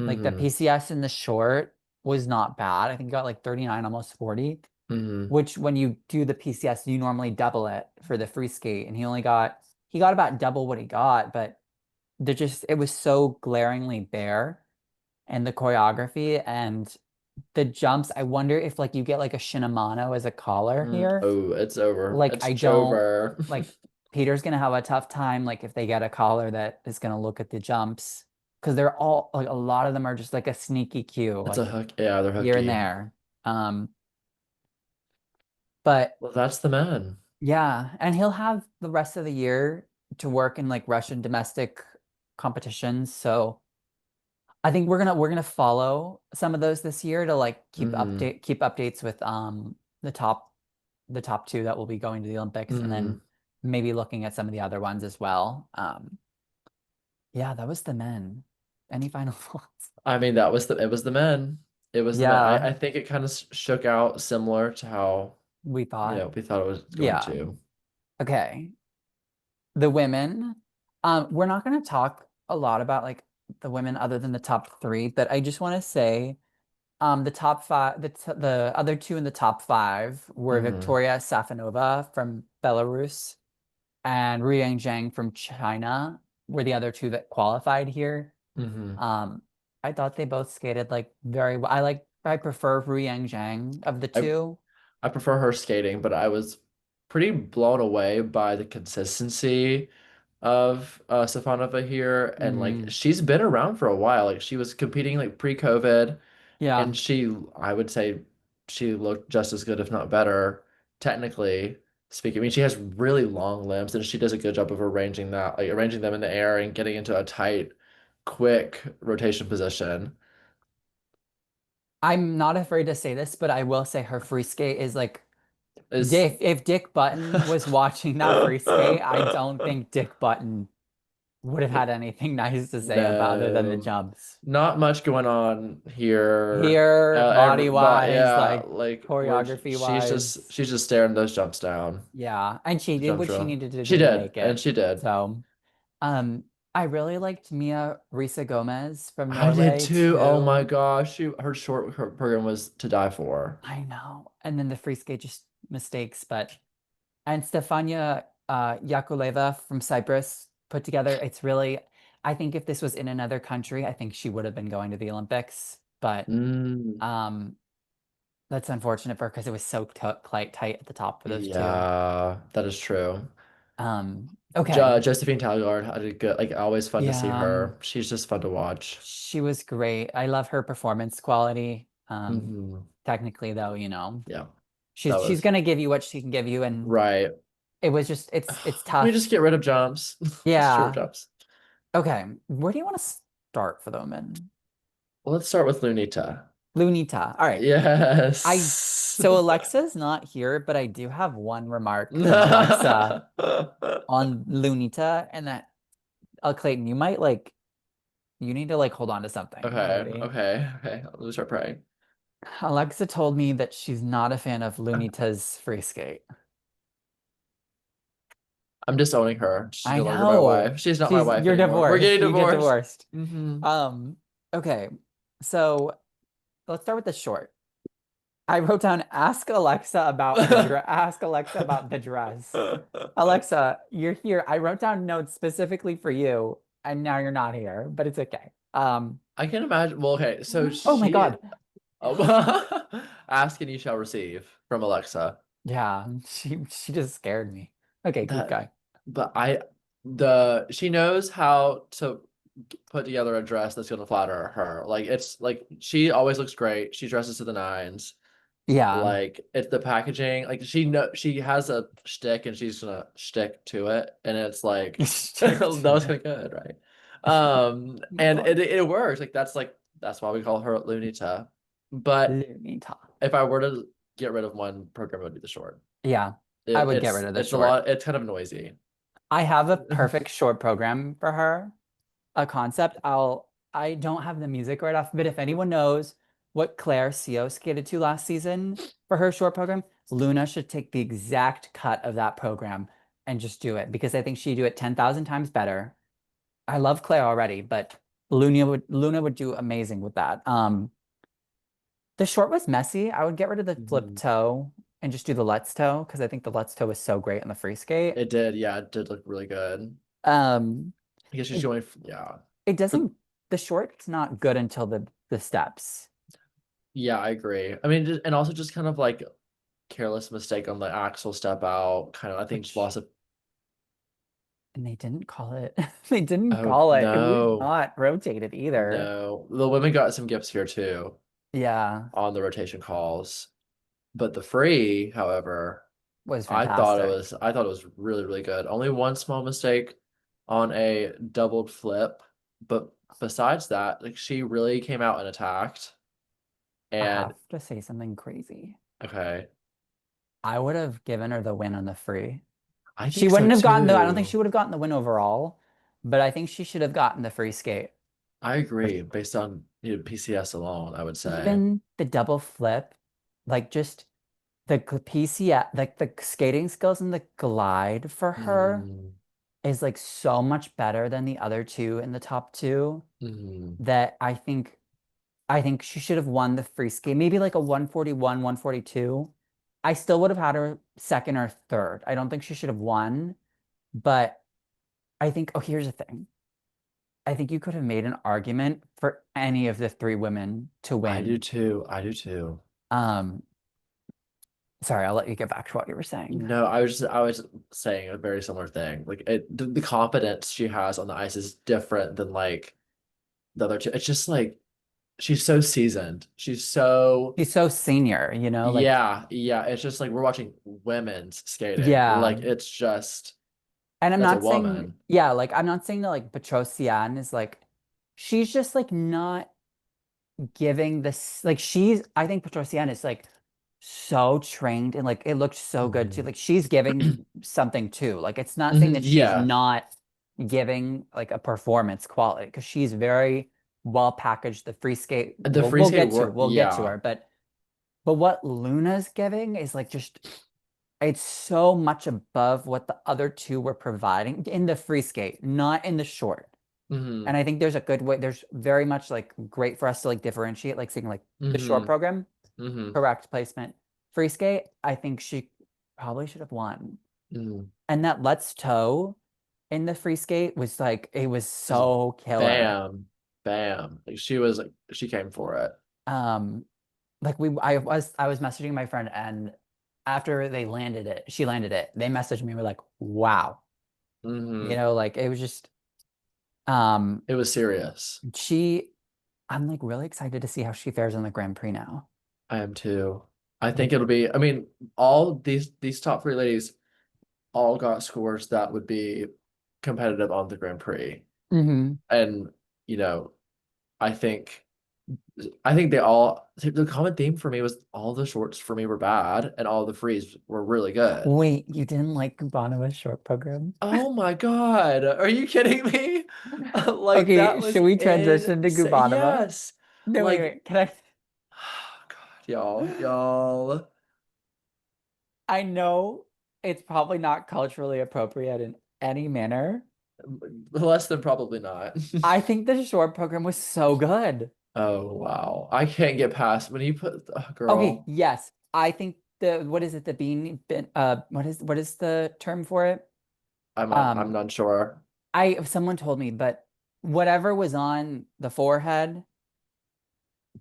Like the Hmm. PCS in the short was not bad. I think he got like 39, almost 40, Hmm. which when you do the PCS, you normally double it for the free skate. And he got about double what he got, but it was so glaringly bare and the choreography and the jumps. I wonder if like you get like a Shinamano as a collar here. Oh, it's over. Like It's I don't over. like Peter's gonna have a tough time like if they get a collar that is gonna look at the jumps because they're all like a lot of them are just like a sneaky cue It's a like hook. Yeah, they're here and hooky. there. But Well, that's the man. yeah, and he'll have the rest of the year to work in like Russian domestic competitions. So I think we're gonna follow some of those this year to like Hmm. keep updates with the top the top two that will be going to the Olympics and then Hmm. maybe looking at some of the other ones as well. Yeah, that was the men. Any final thoughts? I mean, it was the men. It was the men. Yeah, I think it kind of shook out similar to how, we thought. we thought it was going Yeah. to. Okay. The women. We're not going to talk a lot about like the women other than the top three, but I just want to say the top five, the other two in the top five were Mm-hmm. Victoria Safonova from Belarus and Ruiyang Zhang from China were the other two that qualified here. Mm-hmm. Um, I thought they both skated like very well. I prefer Ruiyang Zhang of the I two. I prefer her skating, but I was pretty blown away by the consistency of Stefanova here. And like Mm, she's been around for a while. Like she was competing like pre-COVID, yeah. and I would say she looked just as good, if not better, technically speaking. I mean, she has really long limbs, and she does a good job of arranging them in the air and getting into a tight, quick rotation position. I'm not afraid to say this, but I will say her free skate is like Is If Dick Button was watching that free skate, I don't think Dick Button would have had anything nice to say about it than the No, jumps. not much going on here. Here, body But wise, yeah, like like choreography wise, she's just staring those jumps down, yeah. And she the did jump what she drill. needed to She do to did, make and it. she did. So, I really liked Mia Risa Gomez from I did Norway too. Oh my too. gosh, her program was to die for. I know. And then the free skate just mistakes, but and Stefania Yakuleva from Cyprus put together. It's really, I think if this was in another country, I think she would have been going to the Olympics. But Mm, um, that's unfortunate for her because it was so tight at the top for those two. yeah, that is true. Okay. Josephine Talgaard had a good, like always fun to see Yeah, her. She's just fun to watch. she was great. I love her performance quality. Hmm. Technically though, Yeah, that she's was gonna give you what she can give you, and right. it was just it's Can we just tough. get rid of jumps? Just get rid of Yeah. jumps. Okay. Where do you want to start for the women? Well, let's start with Lunita. Lunita. All right. I Yes. so Alexa's not here, but I do have one remark from Alexa on Lunita, and that Clayton, you need to like hold on to something. Okay, Ready? okay. Let me start praying. Alexa told me that she's not a fan of Lunita's free skate. I'm disowning her. She's I no longer my know. wife. She's not my wife You're anymore. We're divorced. getting You get divorced. divorced. Hmm. Um, okay. So let's start with the short. I wrote down ask Alexa about the dress. Alexa, you're here. I wrote down notes specifically for you, and now you're not here, but it's okay. I can imagine. Well, okay, so Oh my she God. ask and you shall receive from Alexa. Yeah, she just scared me. Okay, keep That, going. but she knows how to put together a dress that's gonna flatter her. Like it's like she always looks great. She dresses to the nines. Yeah. Like it's the packaging. Like she has a shtick and she's gonna stick to it, and it's like that Stick to was it. kind of good, right? Oh my And God. it works. That's why we call her Lunita. But Lunita. if I were to get rid of one program, it would be the short. Yeah, I would get rid of the It's a short. lot. It's kind of noisy. I have a perfect short program for her, a concept. I don't have the music right off, but if anyone knows what Claire Co skated to last season for her short program, Luna should take the exact cut of that program and just do it because I think she'd do it 10,000 times better. I love Claire already, but Luna would do amazing with that. The short was messy. I would get rid of the flip Mhm. toe and just do the let's toe because I think the let's toe was so great on the free skate. It did, yeah, it did look really good. Um, I guess she's it, going, yeah. it But doesn't, the short's not good until the steps. yeah, I agree. I mean, and also just kind of like careless mistake on the axle step out. Kind of, I think Which loss of. and they didn't call it. They didn't Oh call it. It was no, not rotated either. no. The women got some gifts here too Yeah, on the rotation calls, but the free, however, was fantastic. I thought it was really really good. Only one small mistake on a doubled flip, but besides that, like she really came out and attacked. I And have to say something crazy. okay, I would have given her the win on the free. I She think so wouldn't have gotten I don't think too. she would have gotten the win overall, but I think she should have gotten the free skate. I For agree. sure. Based on PCS alone, I would say. Even the double flip, like just PCS, like the skating skills and the glide for her Mm, is like so much better than the other two in the top two mm. that I think she should have won the free skate, maybe like a 141, 142. I still would have had her second or third. I don't think she should have won, but I think, oh, here's the thing. I think you could have made an argument for any of the three women to I do win. too. I do too. Um, sorry, I'll let you get back to what you were saying. No, I was saying a very similar thing. Like the confidence she has on the ice is different than like the other two. It's just like she's so seasoned. She's so She's so senior, you know, like, yeah, yeah. It's just like we're watching women's skating. yeah. Like it's just And I'm that's a not saying, woman. yeah, like, I'm not saying that like Petrosian is like, she's just like not giving this, like, I think Petrosian is like so trained and like it looked so good too. Mhm. Like, she's giving something too. Like, it's not saying Mhm, that she's yeah, not giving like a performance quality because she's very well packaged. The free skate, the free skate work. we'll get to Yeah. her, but what Luna's giving is like just it's so much above what the other two were providing in the free skate, not in the short. Hmm. And I think there's a good way, there's very much like great for us to like differentiate, like seeing like the short Hmm. program, Hmm. correct placement. Free skate, I think she probably should have won. Hmm. And that let's toe in the free skate was like it was Just so killer. bam, bam. Like she was like she came for it. Um, like I was messaging my friend and after they landed it, she landed it, they messaged me, were like, wow. You Hmm. know, like it was just um It was serious. she I'm like really excited to see how she fares in the Grand Prix now. I am too. I think Like, it'll be, I mean, all these top three ladies all got scores that would be competitive on the Grand Prix. hmm And, you know, I think they all the common theme for me was all the shorts for me were bad and all the frees were really good. Wait, you didn't like Gubanova's short program? Oh my God. Are you kidding me? Like that Okay, was should we transition to insane. Gubanova? Yes. No, Like, Can I? oh God, y'all. I know it's probably not culturally appropriate in any manner. Less than probably not. I think the short program was so good. Oh wow. I can't get past when you put Okay, girl. yes, I think the what is it? The what is the term for it? I'm Um, not sure. someone told me, but whatever was on the forehead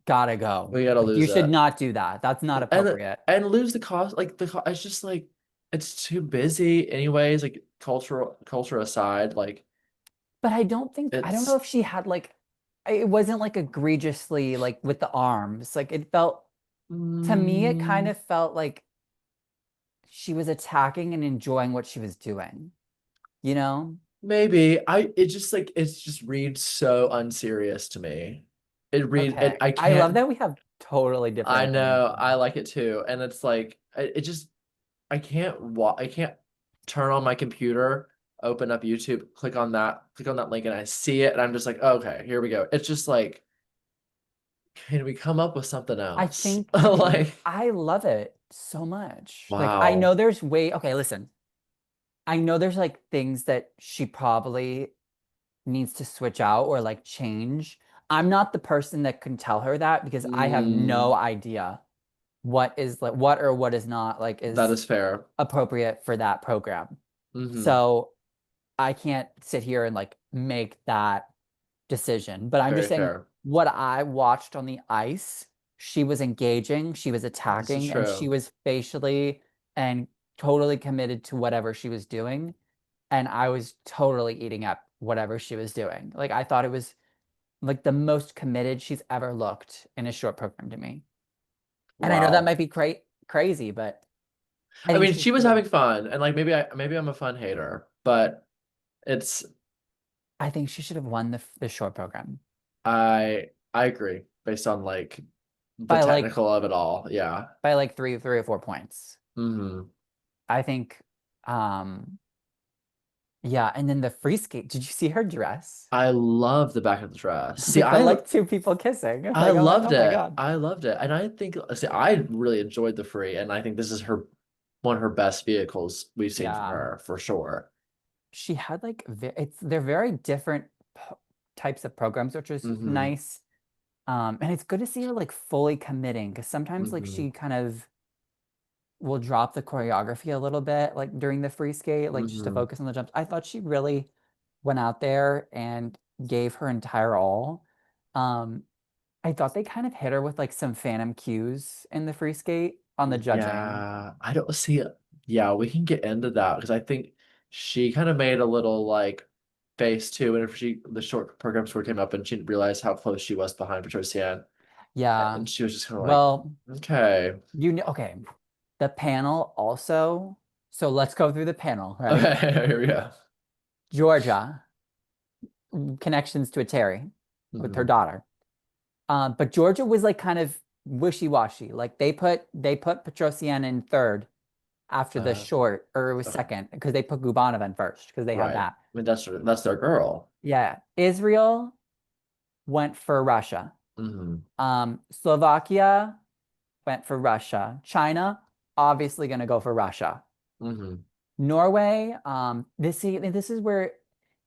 gotta go. We gotta Like, you lose should it. not do that. That's not And appropriate. lose the cost like it's just like it's too busy anyways, like culture aside, like But I don't know it's if she had like, it wasn't like egregiously like with the arms. Like, it felt, to me, it kind mm, of felt like she was attacking and enjoying what she was doing, you know? maybe I it just like it's just reads so unserious to me. Okay. I I love can't that we have totally different I opinions know on I that. like it too. And it's like it just I can't turn on my computer, open up YouTube, click on that link, and I see it, and I'm just like, okay, here we go. It's just like, can we come up with something I else? think Like, I love it so much. Like, I know wow. okay, listen. I know there's like things that she probably needs to switch out or like change. I'm not the person that can tell her that because I have no Mm, idea what is like what or what is not like that is is fair. appropriate for that program. Hmm. So I can't sit here and like make that decision. But I'm just Very saying fair. what I watched on the ice, she was engaging, she was This is attacking, and she true. was facially and totally committed to whatever she was doing. And I was totally eating up whatever she was doing. Like, I thought it was like the most committed she's ever looked in a short program to me. And I know that Wow. might be crazy, but I I think mean, she she was should have. having fun, and like maybe I'm a fun hater, but it's I think she should have won the short program I agree based on like the by like technical of it all. Yeah. three or four points. Hmm. I think, um, Yeah, and then the free skate. Did you see her dress? I love the back of the dress. See, With the like two people kissing. I Like I'm like, loved oh my it. God. I loved it. And I think, see, I really enjoyed the free, and I think this is one of her best vehicles we've seen from Yeah. her for sure. She had like they're very different types of programs, which is Mm-hmm. nice. And it's good to see her like fully committing because sometimes like Mm-hmm. she kind of will drop the choreography a little bit like during the free skate, like just to Mm-hmm. focus on the jumps. I thought she really went out there and gave her entire all. Um, I thought they kind of hit her with like some phantom cues in the free skate on the judging. Yeah, I don't see it. Yeah, we can get into that because I think she kind of made a little like face too. And if the short program score came up and she didn't realize how close she was behind Petrosian, Yeah. and she was just kind of like, Well, okay, you know, okay. The panel also. So let's go through the panel. Ready? okay, here we go. Georgia, connections to a Terry with her Hmm. daughter. But Georgia was like kind of wishy-washy. Like they put Petrosian in third after the Uh, short, or it was okay, second because they put Gubanova in first because they had right. I that. mean, that's their girl. Yeah. Israel went for Russia. Hmm. Slovakia went for Russia. China, obviously going to go for Russia. Hmm. Norway, this is where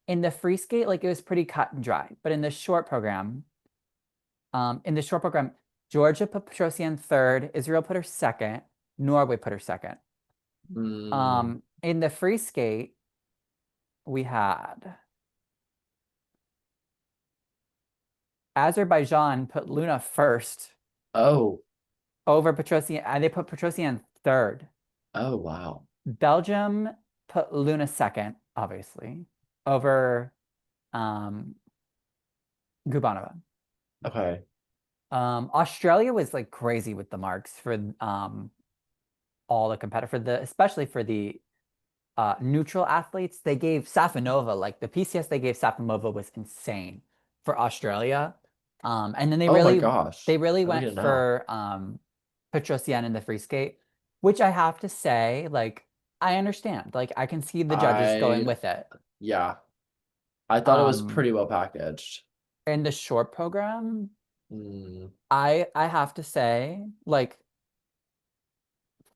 in the free skate, like it was pretty cut and dry. But in the short program, Georgia put Petrosian third, Israel put her second, Norway put her second. Mm. In the free skate, we had Azerbaijan put Luna first Oh, over Petrosian, and they put Petrosian third. oh, wow. Belgium put Luna second, obviously, over um, Gubanova. Okay. Australia was like crazy with the marks for all the competitor for the especially for the neutral athletes. They gave Safonova like the PCS they gave Safonova was insane for Australia. And then Oh my gosh. they really I went didn't know. for Petrosian in the free skate, which I have to say, like I understand. Like I can see the judges going I with it. Yeah, I thought it was Um, pretty well packaged. in the short program, Mm. I have to say, like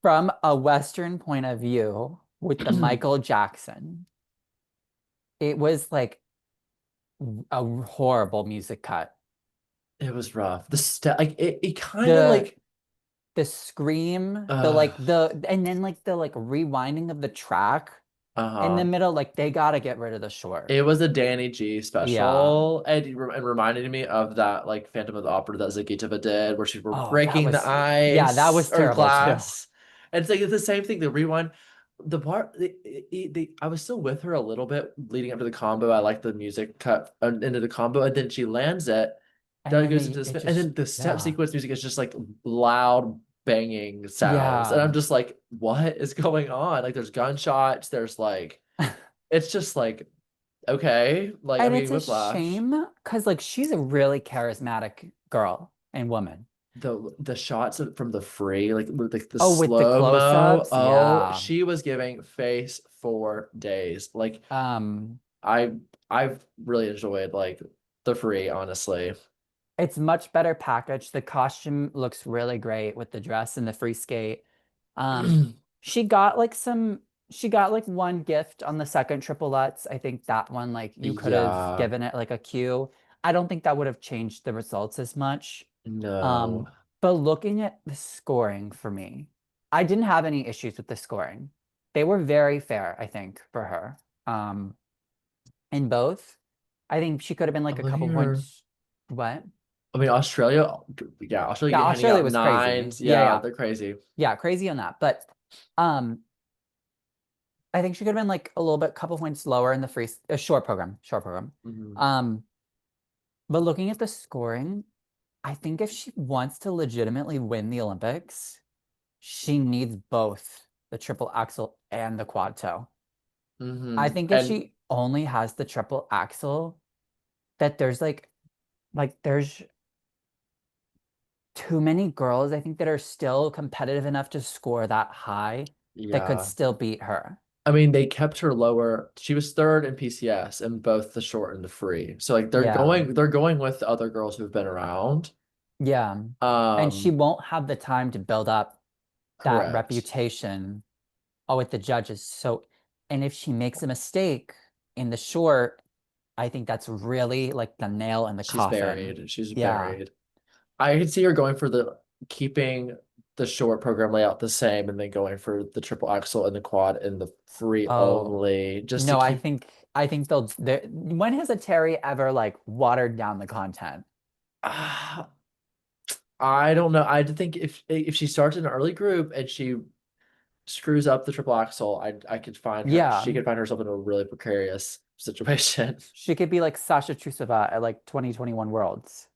from a Western point of view, with the Michael Jackson, it was like a horrible music cut. It was rough. The step, like it kind of The like, the scream, the uh, like the and then like the like rewinding of the track in the uh-huh. middle, like they gotta get rid of the short. It was a Danny G Yeah. special, and and reminded me of that like Phantom of the Opera that Zagitova did, where she were Oh, breaking the yeah, that ice was or terrible too. glass. And it's like it's the same thing. The rewind, the part, I was still with her a little bit leading up to the combo. I liked the music cut into the combo, and then she lands it. And Doug then goes into the it spin, and just then the step yeah. sequence music is just like loud banging sounds, and Yeah. I'm just like, what is going on? Like, there's gunshots. There's like, it's just like, okay, like I'm And getting it's a whiplash. shame because like she's a really charismatic girl and woman. The shots from the free, like with the Oh, with the slow mo. close-ups, Oh, yeah. she was giving face for days. Like Um, I I've really enjoyed like the free, honestly. it's much better packaged. The costume looks really great with the dress and the free skate. Um, she got like she got like one gift on the second triple Lutz. I think that one, like you could have Yeah, given it like a Q. I don't think that would have changed the results as much. no. Um, but looking at the scoring for me, I didn't have any issues with the scoring. They were very fair, I think, for her. In both. I think she could have been like a Oh, couple here. points. What? I mean, Australia, yeah, Australia Yeah, handing Australia out was crazy. nines. Yeah, Yeah, yeah. they're crazy. Yeah, crazy on that. But um I think she could have been like a little bit couple points lower in the free short program, short program. Mhm. Um but looking at the scoring, I think if she wants to legitimately win the Olympics, she needs both the triple axel and the quad toe. I think if And she only has the triple axel, that there's like there's too many girls, I think, that are still competitive enough to score that high that could yeah, still beat her. I mean, they kept her lower. She was third in PCS in both the short and the free. So like Yeah. they're going with the other girls who've been around. Yeah. And she Um, won't have the time to build up that correct. reputation with the judges. So, and if she makes a mistake in the short, I think that's really like the nail in the She's coffin. buried. She's Yeah. buried. I could see her going for the keeping the short program layout the same and then going for the triple axel and the quad and the free Oh, only just to no, I keep. think I think when has a Terry ever like watered down the content? Ah, I don't know. I think if she starts in an early group and she screws up the triple axel, I could find her. Yeah. She could find herself in a really precarious situation. She could be like Sasha Trusova at like 2021 Worlds,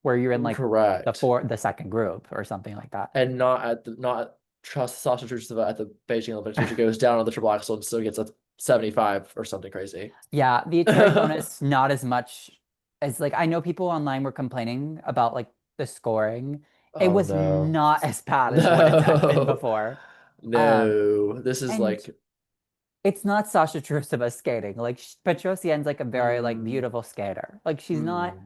where you're in like Correct. the second group or something like that. And not trust Sasha Trusova at the Beijing Olympics where she goes down on the triple axel and still gets a 75 or something crazy. Yeah, the Atari bonus, not as much as like I know people online were complaining about like the scoring. It Oh was no. not as bad as what it's had been No. before. Um, No. This is and like it's not Sasha Trusova skating. Like Petrosian's like a very like mm, beautiful skater. Like she's not, mm,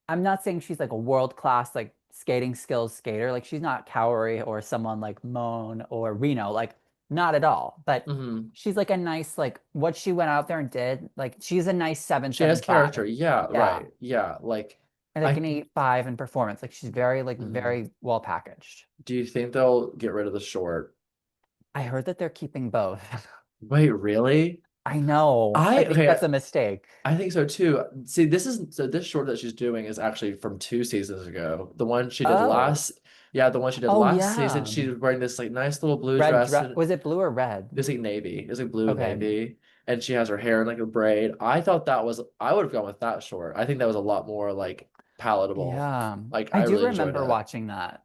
I'm not saying she's like a world class like skating skills skater. Like she's not Cowrie or someone like Moan or Reno. Like not at all. But mm. she's like a nice like what she went out there and did. Like she's a nice She has 775. character. Yeah, Yeah. right. Yeah. Like And like I an 8.5 in performance. Like she's very like mm. very well packaged. Do you think they'll get rid of the short? I heard that they're keeping both. Wait, really? I know. I I think okay, that's a mistake. I think so too. See, this short that she's doing is actually from 2 seasons ago. The one she did Oh. last, yeah, the one she did Oh last season. yeah. She was wearing this like nice little blue Red dress dress. and Was it blue or red? it's like navy. It's like blue Okay. navy, and she has her hair in like a braid. I thought that was I would have gone with that short. I think that was a lot more like palatable. Yeah. Like I I do really enjoyed remember it. watching that.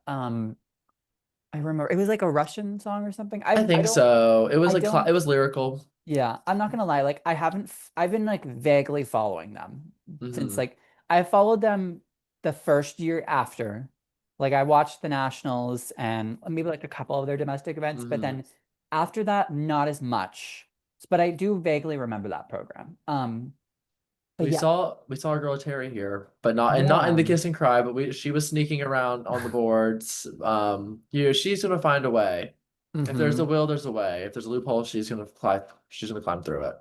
I remember it was like a Russian song or something. I I think don't so. It was I like don't it was lyrical. yeah, I'm not gonna lie. Like I've been like vaguely following them since Hmm. like I followed them the first year after. Like I watched the nationals and maybe like a couple of their domestic events, but Hmm. then after that, not as much. But I do vaguely remember that program. But yeah, We saw our girl Terry here, but not in yeah. the kiss and cry, but we she was sneaking around on the boards. She's gonna find a way. If there's a Hmm. will, there's a way. If there's a loophole, she's gonna climb through it.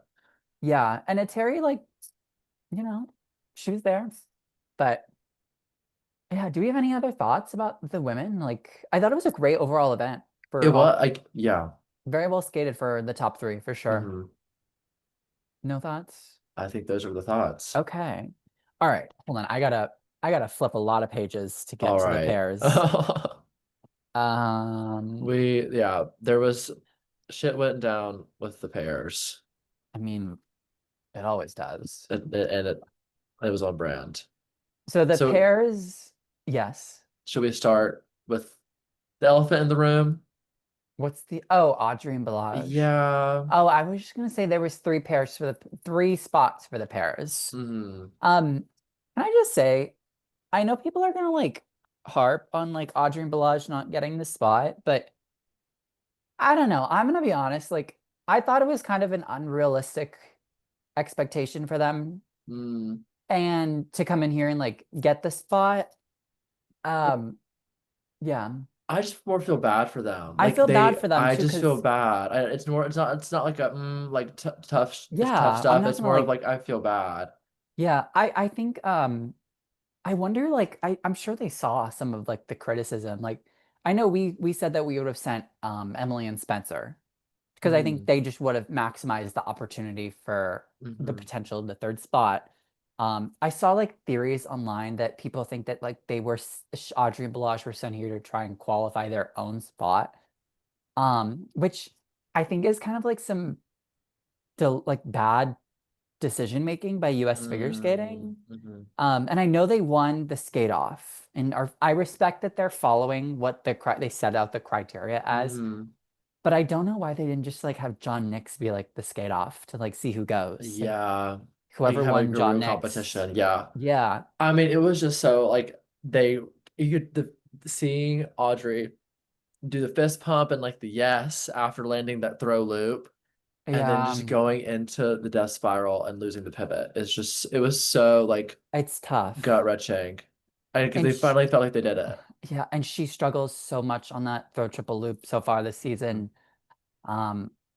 Yeah. And at Terry, like, you know, she was there. But yeah, do we have any other thoughts about the women? Like, I thought it was a great overall event It for all, was like yeah. very well skated for the top three for sure. Hmm. No thoughts? I think those are the thoughts. Okay. All right. Hold on. I gotta flip a lot of pages to get All to the right. pairs. Um, Yeah, there was shit went down with the pairs. I mean, it always does. And it was on brand. So the So pairs, yes. should we start with the elephant in the room? What's the Audrey and Balaj. Yeah. Oh, I was just gonna say there was three pairs for the three spots for the pairs. Hmm. Can I just say, I know people are gonna like harp on like Audrey and Balaj not getting the spot, but I don't know. I'm gonna be honest, like I thought it was kind of an unrealistic expectation for them Mm. and to come in here and like get the spot. Um, yeah. I just more feel bad for them. I Like feel bad for them I too, just feel because bad. It's not like a like it's tough yeah, I'm stuff. not It's gonna more of like like I feel bad. yeah, I think I wonder like I'm sure they saw some of like the criticism. Like I know we said that we would have sent Emily and Spencer because I think Mm. they just would have maximized the opportunity for the Hmm. potential of the third spot. I saw like theories online that people think that like they were Audrey and Balazs were sent here to try and qualify their own spot, which I think is kind of like some like bad decision making by US figure Mm. skating. Hmm. And I know they won the skate off, and I respect that they're following what they set out the criteria as. Hmm. But I don't know why they didn't just like have John Nix be like the skate off to like see who goes. Like Yeah. Like whoever having won a John real Nix. competition. Yeah. Yeah. I mean, it was just so like you could seeing Audrey do the fist pump and like the yes after landing that throw loop. and then Yeah, just going into the death spiral and losing the pivot. It was so like it's tough. gut-wrenching. Because And they finally felt like they did it. yeah, and she struggles so much on that throw triple loop so far this season.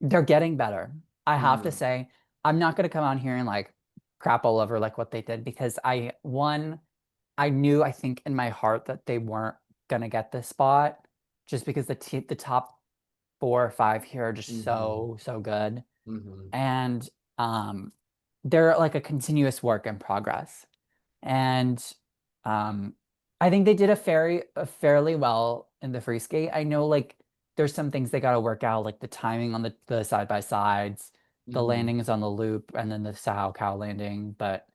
They're getting better. I have to Hmm. say, I'm not gonna come on here and like crap all over like what they did because I knew I think in my heart that they weren't gonna get this spot just because the top 4 or 5 here are just Hmm. so good. Hmm. And um they're like a continuous work in progress. And um I think they did a fairly well in the free skate. I know like there's some things they got to work out, like the timing on the side by sides, the Hmm. landings on the loop, and then the Sao cow landing. But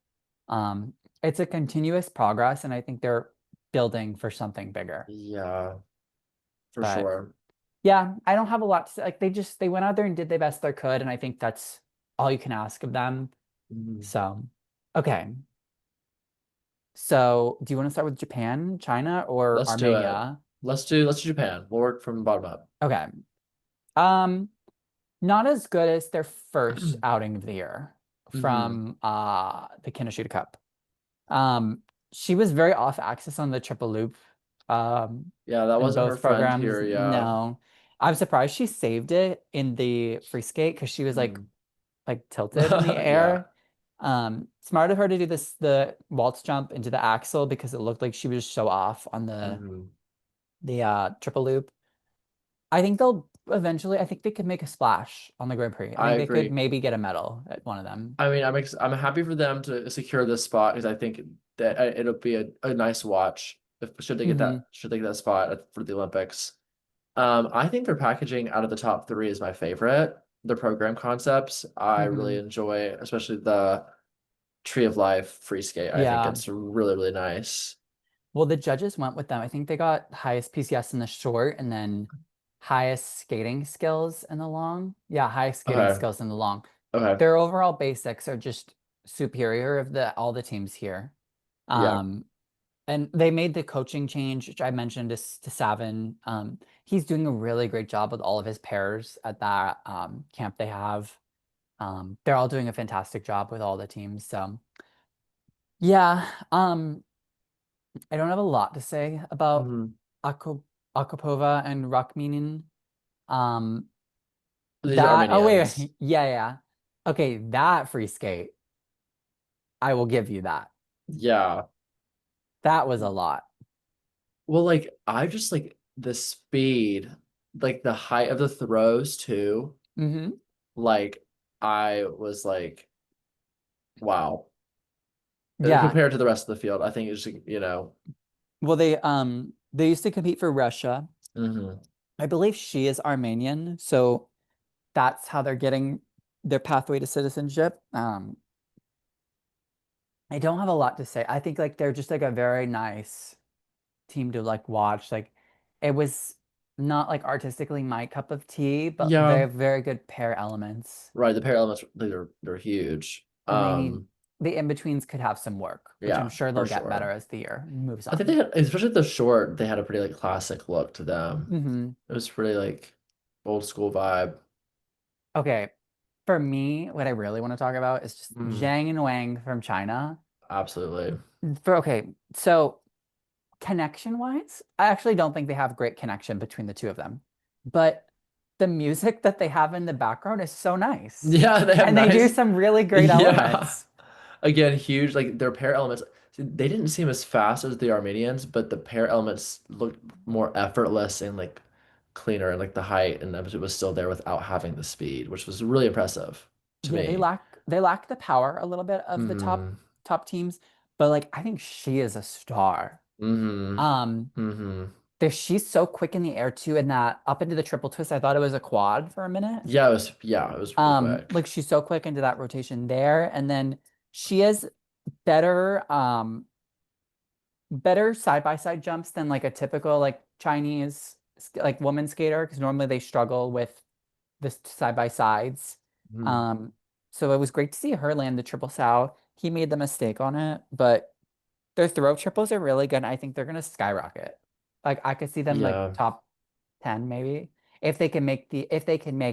um it's a continuous progress, and I think they're building for something bigger. Yeah, for But sure. yeah, I don't have a lot to say. Like they went out there and did the best they could, and I think that's all you can ask of them. Mhm. So, okay. So, do you want to start with Japan, China, or Let's do it. Armenia? Let's do Japan. We'll work from the bottom up. Okay. Um, Not as good as their first outing of the year Hmm. from the Kinoshita Cup. Um, she was very off axis on the triple loop Yeah, that in wasn't her both friend programs. here. Yeah. No. I'm surprised she saved it in the free skate because she was Mm. like tilted in the Yeah. air. Smart of her to do the waltz jump into the axle because it looked like she was so off on Hmm. the triple loop. I think they'll eventually, I think they could make a splash on the Grand Prix. I I think they could agree. maybe get a medal at one of them. I mean, I'm happy for them to secure this spot because I think that it'll be a nice watch if Hmm. should they get that spot for the Olympics. I think their packaging out of the top three is my favorite. The program concepts I really Hmm. enjoy, especially the Tree of Life free skate. I think Yeah. it's really nice. Well, the judges went with them. I think they got highest PCS in the short and then highest skating skills in the long. Yeah, highest skating Okay. skills in the long. Okay. Their overall basics are just superior of the all the teams here. Yeah. Um, and they made the coaching change, which I mentioned to Savin. He's doing a really great job with all of his pairs at that camp they have. They're all doing a fantastic job with all the teams. So yeah, I don't have a lot to say about Hmm. Ako Akopova and Rahkmanin. Um, These are that oh wait, Armenians. yeah. Okay, that free skate, I will give you that. Yeah. That was a lot. Well, like I just like the speed, like the height of the throws too. Hmm. Like I was like, wow. Yeah. Compared to the rest of the field, I think it's Well, they used to compete for Russia. hmm. I believe she is Armenian, so that's how they're getting their pathway to citizenship. I don't have a lot to say. I think like they're just like a very nice team to like watch. Like it was not like artistically my cup of tea, but they Yeah, have very good pair elements. right. The pair elements they're huge. And they need the in-betweens could have some work, which I'm Yeah, sure for they'll get better sure. as the year moves I think they on. had, especially the short, they had a pretty like classic look to them. Hmm. It was pretty like old school vibe. Okay. For me, what I really want to talk about is just Mm, Zhang and Wang from China. absolutely. Okay, so connection wise, I actually don't think they have great connection between the two of them. But the music that they have in the background is so nice. Yeah, they have And they do nice. some really great Yeah. elements. Again, huge. Like their pair elements, they didn't seem as fast as the Armenians, but the pair elements looked more effortless and like cleaner, and like the height and it was still there without having the speed, which was really impressive to Yeah, me. they lack the power a little bit of the Mm, top teams, but like I think she is a star. mm-hmm. Um, Mm-hmm. she's so quick in the air too, and that up into the triple twist, I thought it was a quad for a minute. Yeah, it was really quick. Like she's so quick into that rotation there, and then she has better better side by side jumps than like a typical like Chinese like woman skater because normally they struggle with this side by sides. Mm, Um, so it was great to see her land the triple sow. He made the mistake on it, but their throw triples are really good. I think they're gonna skyrocket. Like I could see them like yeah. top 10 maybe if they can make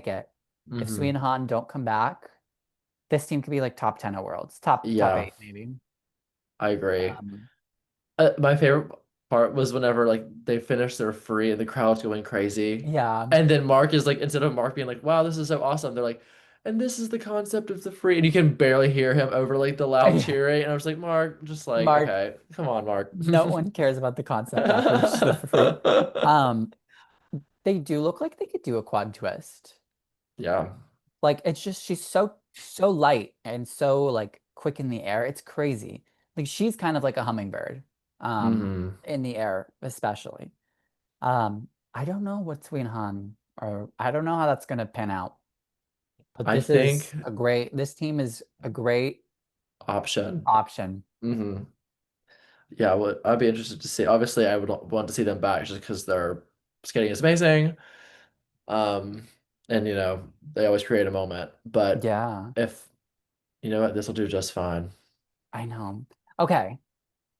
it. If Sui and Han don't come back, this team could be like top 10 of worlds, top Yeah, 8 maybe. I agree. Um, My favorite part was whenever like they finished their free and the crowd's going crazy. yeah. And then Mark is like, instead of Mark being like, wow, this is so awesome, they're like, and this is the concept of the free. And you can barely hear him over like the loud cheering. And I was like, Mark, just like, Mark, okay, come on, Mark. no one cares about the concept after the for free. Um, they do look like they could do a quad twist. Yeah. Like it's just she's so light and so like quick in the air. It's crazy. Like she's kind of like a hummingbird, hmm in the air, especially. I don't know what Sween Han or I don't know how that's gonna pan out. But I think this team is a great option. option. hmm Yeah, well, I'd be interested to see. Obviously, I would want to see them back just because their skating is amazing. Um, and they always create a moment. But Yeah, if you know what, this will do just fine. I know. Okay,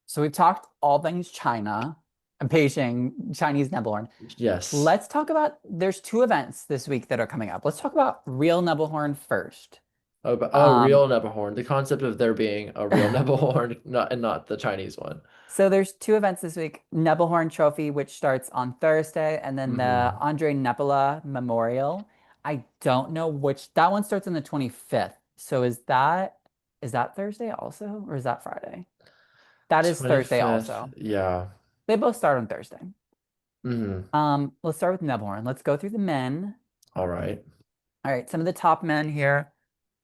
so we've talked all things China and Beijing, Chinese Nebelhorn. Yes. Let's talk about there's two events this week that are coming up. Let's talk about real Nebelhorn first. Um, Real Nebelhorn. The concept of there being a real Nebelhorn, not the Chinese one. so there's two events this week. Nebelhorn Trophy, which starts on Thursday, and then the hmm Andre Nepola Memorial. I don't know which that one starts on the 25th. So is that Thursday also, or is that Friday? That is Thursday 25th. also. Yeah. They both start on Thursday. hmm Let's start with Nebelhorn. Let's go through the men. All right. All right, some of the top men here.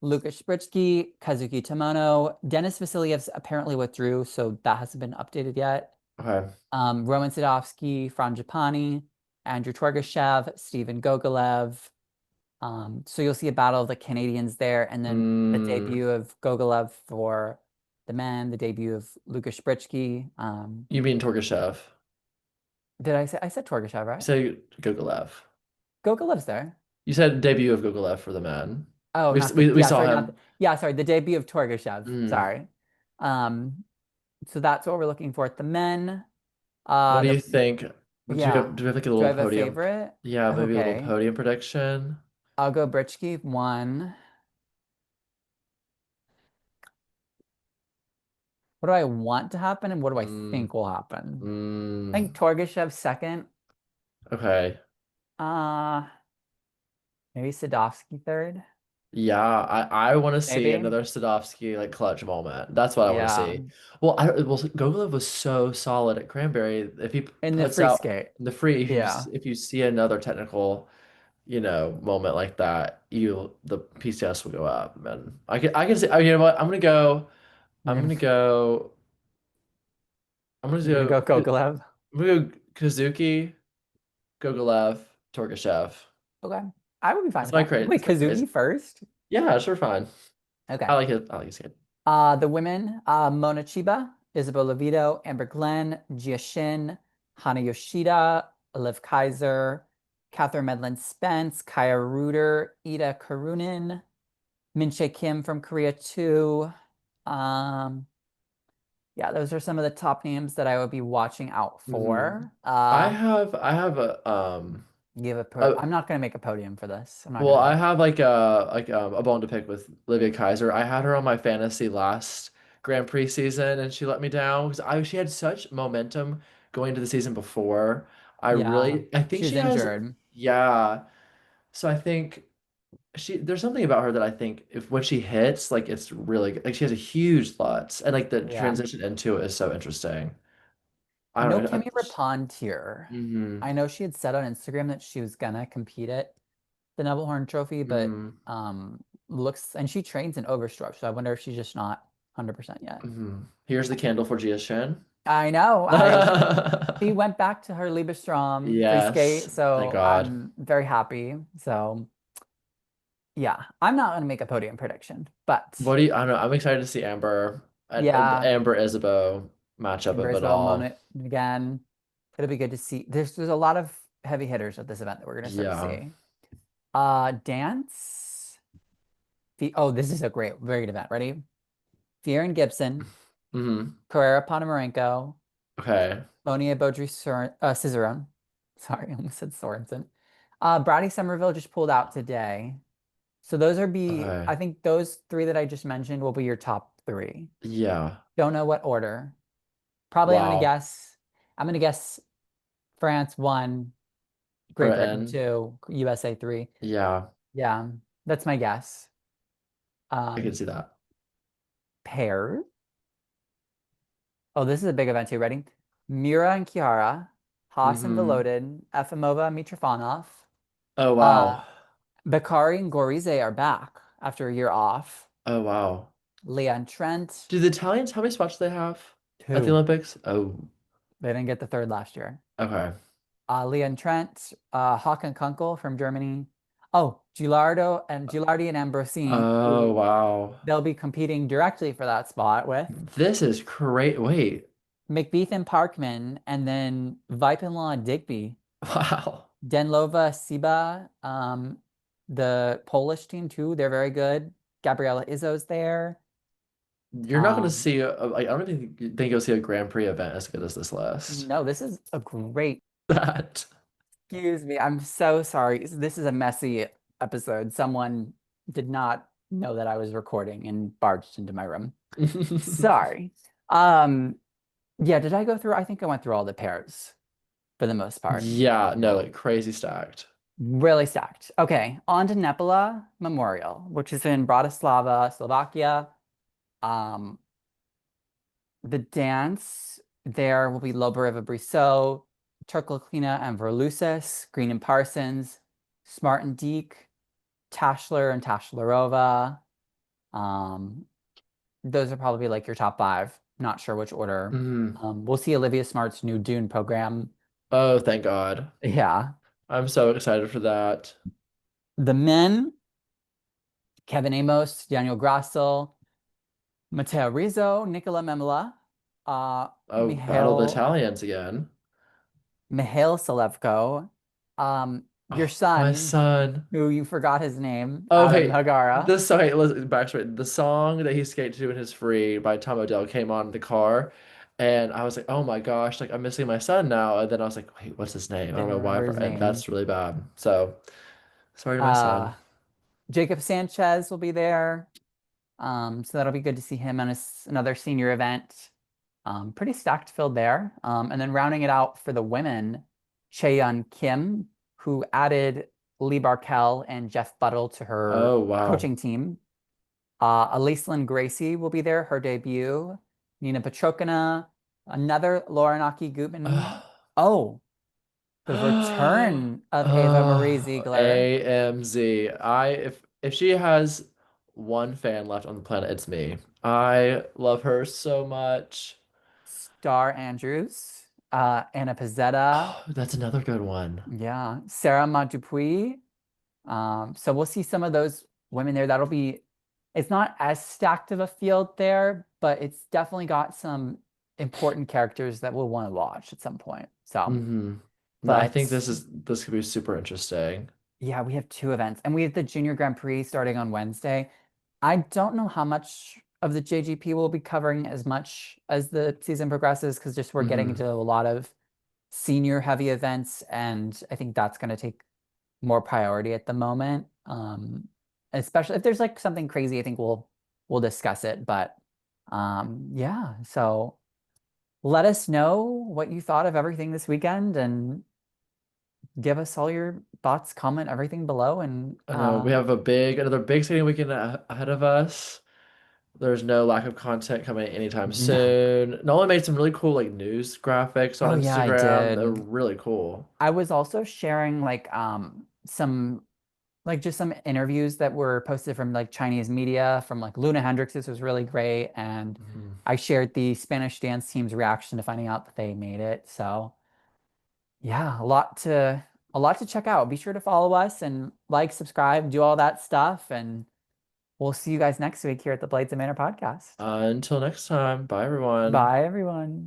Lukasz Spritsky, Kazuki Tomono, Denis Vasilyev's apparently withdrew, so that hasn't been updated yet. Okay. Roman Sadovsky, Frangipani, Andrew Torgashev, Steven Gogolev. So you'll see a battle of the Canadians there, and then the Mm, debut of Gogolev for the men, the debut of Lukasz Spritsky. you mean Torgashev? Did I said Torgashev, You right? said Gogolev. Gogolev's there. You said debut of Gogolev for the men. Oh, We not the, we yeah, saw sorry, him. sorry, the debut of Torgashev. Mm. Sorry. Um, so that's what we're looking for at the men. What do The you think? Yeah. Do we have like a Do I little have a podium? favorite? Yeah, maybe a little Okay. podium prediction. I'll go Britchke 1. What do I want to happen and what do I Mm, think will happen? I think mm, Torgashev 2nd. okay. Uh, maybe Sadovsky 3rd. Yeah, I want to see Maybe. another Sadovsky like clutch moment. That's what I want to Yeah. see. Well, Gogolev was so solid at Cranberry. If he In the puts free out skate. the free, Yeah. if you see another technical, moment like that, the PCS will go up. And I can see. You know what? You're I'm gonna gonna go. I'm gonna you're gonna go go. Gogolev. I'm gonna go Kazuki, Gogolev, Torgashev. Okay. I would be fine That's with that. Wait, that's my crazy. Kazuki first? Yeah, sure, fine. Okay. I like his kid. The women, Mona Chiba, Isabel Levito, Amber Glenn, Jia Shin, Hana Yoshida, Liv Kaiser, Catherine Medlin Spence, Kaya Reuter, Ida Karunin, Minche Kim from Korea too. Um, yeah, those are some of the top names that I would be watching out hmm for. I have I'm a not gonna make a podium for this. I'm not well, I gonna. have a bone to pick with Livia Kaiser. I had her on my fantasy last Grand Prix season, and she let me down because I she had such momentum going into the season before. Yeah, I think she was she has, injured. yeah. So I think there's something about her that I think if when she hits, like it's really good. Like she has a huge LUTs, and like the Yeah. transition into it is so interesting. I No don't know. Kimi Rapuntier. hmm I know she had said on Instagram that she was gonna compete at the Nebelhorn Trophy, but hmm looks and she trains in Overstruck, so I wonder if she's just not 100% yet. Here's the candle for Gia Shin. I know. She went back to her Liebestrom free skate, Yes, thank so God. I'm very happy. So yeah, I'm not gonna make a podium prediction, but I don't know. I'm excited to see Amber and the yeah, Amber Isabeau matchup Amber of it Isabel all. Mona again. It'll be good to see. There's a lot of heavy hitters at this event that we're gonna start to Yeah. see. Dance. Oh, this is a very good event. Ready? Fieran Gibson, hmm Carrera Ponomarenko, Okay. Monia Beaudry Cizeron. Sorry, I almost said Sorensen. Brady Somerville just pulled out today. So those Okay. I think those three that I just mentioned will be your top three. Yeah. Don't know what order. Probably Wow. I'm gonna guess France one, Great Britain Britain. two, USA three. Yeah, Yeah, that's my guess. I can Um, see that. Pairs. Oh, this is a big event too. Ready? Mira and Kiara, Haas and Mm-hmm. Volodin, Efimova and Mitrofanov. Oh Uh, wow. Bakari and Gorize are back after a year off. Oh wow. Leah and Trent, Do the Italians, how many spots do they have at the two. Olympics? Oh, They didn't get the third last year. okay. Leah and Trent, Hakan Kunkel from Germany. Oh, Gilardi and Ambrosini, Oh who wow. they'll be competing directly for that spot with. This is great. Wait. McBeath and Parkman, and then Vipinlaw and Digby. Wow. Denlova, Siba, the Polish team too, they're very good. Gabriela Izzo's there. You're not going to Um, see like I don't think you'll see a Grand Prix event as good as this list. no, this is a great, That. excuse me, I'm so sorry. This is a messy episode. Someone did not know that I was recording and barged into my room. Sorry. Um, yeah, did I go through? I think I went through all the pairs for the most part. Yeah, no, like crazy stacked. Really stacked. Okay, on to Nepola Memorial, which is in Bratislava, Slovakia. Um, the dance there will be Loberiva Brissot, Turkleklina and Verlusis, Green and Parsons, Smart and Deek, Tashler and Tashlerova. Um, those are probably like your top five. Not sure which order. Mhm. We'll see Olivia Smart's new Dune program. Oh, thank God. Yeah. I'm so excited for that. The men, Kevin Amos, Daniel Grassel, Matteo Rizzo, Nicola Memela, Oh, Battle of the Italians again. Mihail Selevko, your Oh, my son, son. who you forgot his name, Oh, Adam hey, Hagara. listen, backstory. The song that he skated to in his free by Tom Odell came on in the car, and I was like, oh my gosh, like I'm missing my son now. And then I was like, wait, what's his name? I don't Didn't know why, remember his and name. that's really bad. So sorry to my son. Uh, Jacob Sanchez will be there. So that'll be good to see him on another senior event. Pretty stacked field there. And then rounding it out for the women, Chaeyoung Kim, who added Lee Barkel and Jeff Buttle to her Oh wow. coaching team. Alicelyn Gracie will be there, her debut. Nina Petrokina, another Laurenaki Gutman. Oh, the return of Ava Marie Oh, Ziegler, AMZ. If she has one fan left on the planet, it's me. I love her so much. Star Andrews, Anna Pizzetta, Oh, that's another good one. yeah, Sarah Montupuis. So we'll see some of those women there. It's not as stacked of a field there, but it's definitely got some important characters that we'll want to watch at some point. So, Hmm. No, I but think this could be super interesting. yeah, we have two events and we have the Junior Grand Prix starting on Wednesday. I don't know how much of the JGP will be covering as much as the season progresses because just we're getting Hmm. into a lot of senior heavy events, and I think that's going to take more priority at the moment. Especially if there's like something crazy, I think we'll discuss it. But yeah, so let us know what you thought of everything this weekend and give us all your thoughts, comment everything below. And I know we have another big skating weekend ahead of us. There's no lack of content coming anytime no. soon. Nolan made some really cool like news graphics Oh on yeah, I Instagram. They're did. really cool. I was also sharing like some like just some interviews that were posted from like Chinese media from like Loena Hendrickx. This was really great. And Mhm. I shared the Spanish dance team's reaction to finding out that they made it. So yeah, a lot to check out. Be sure to follow us and like, subscribe, do all that stuff. And we'll see you guys next week here at the Blades of Manor podcast. Until next time, bye everyone. Bye, everyone.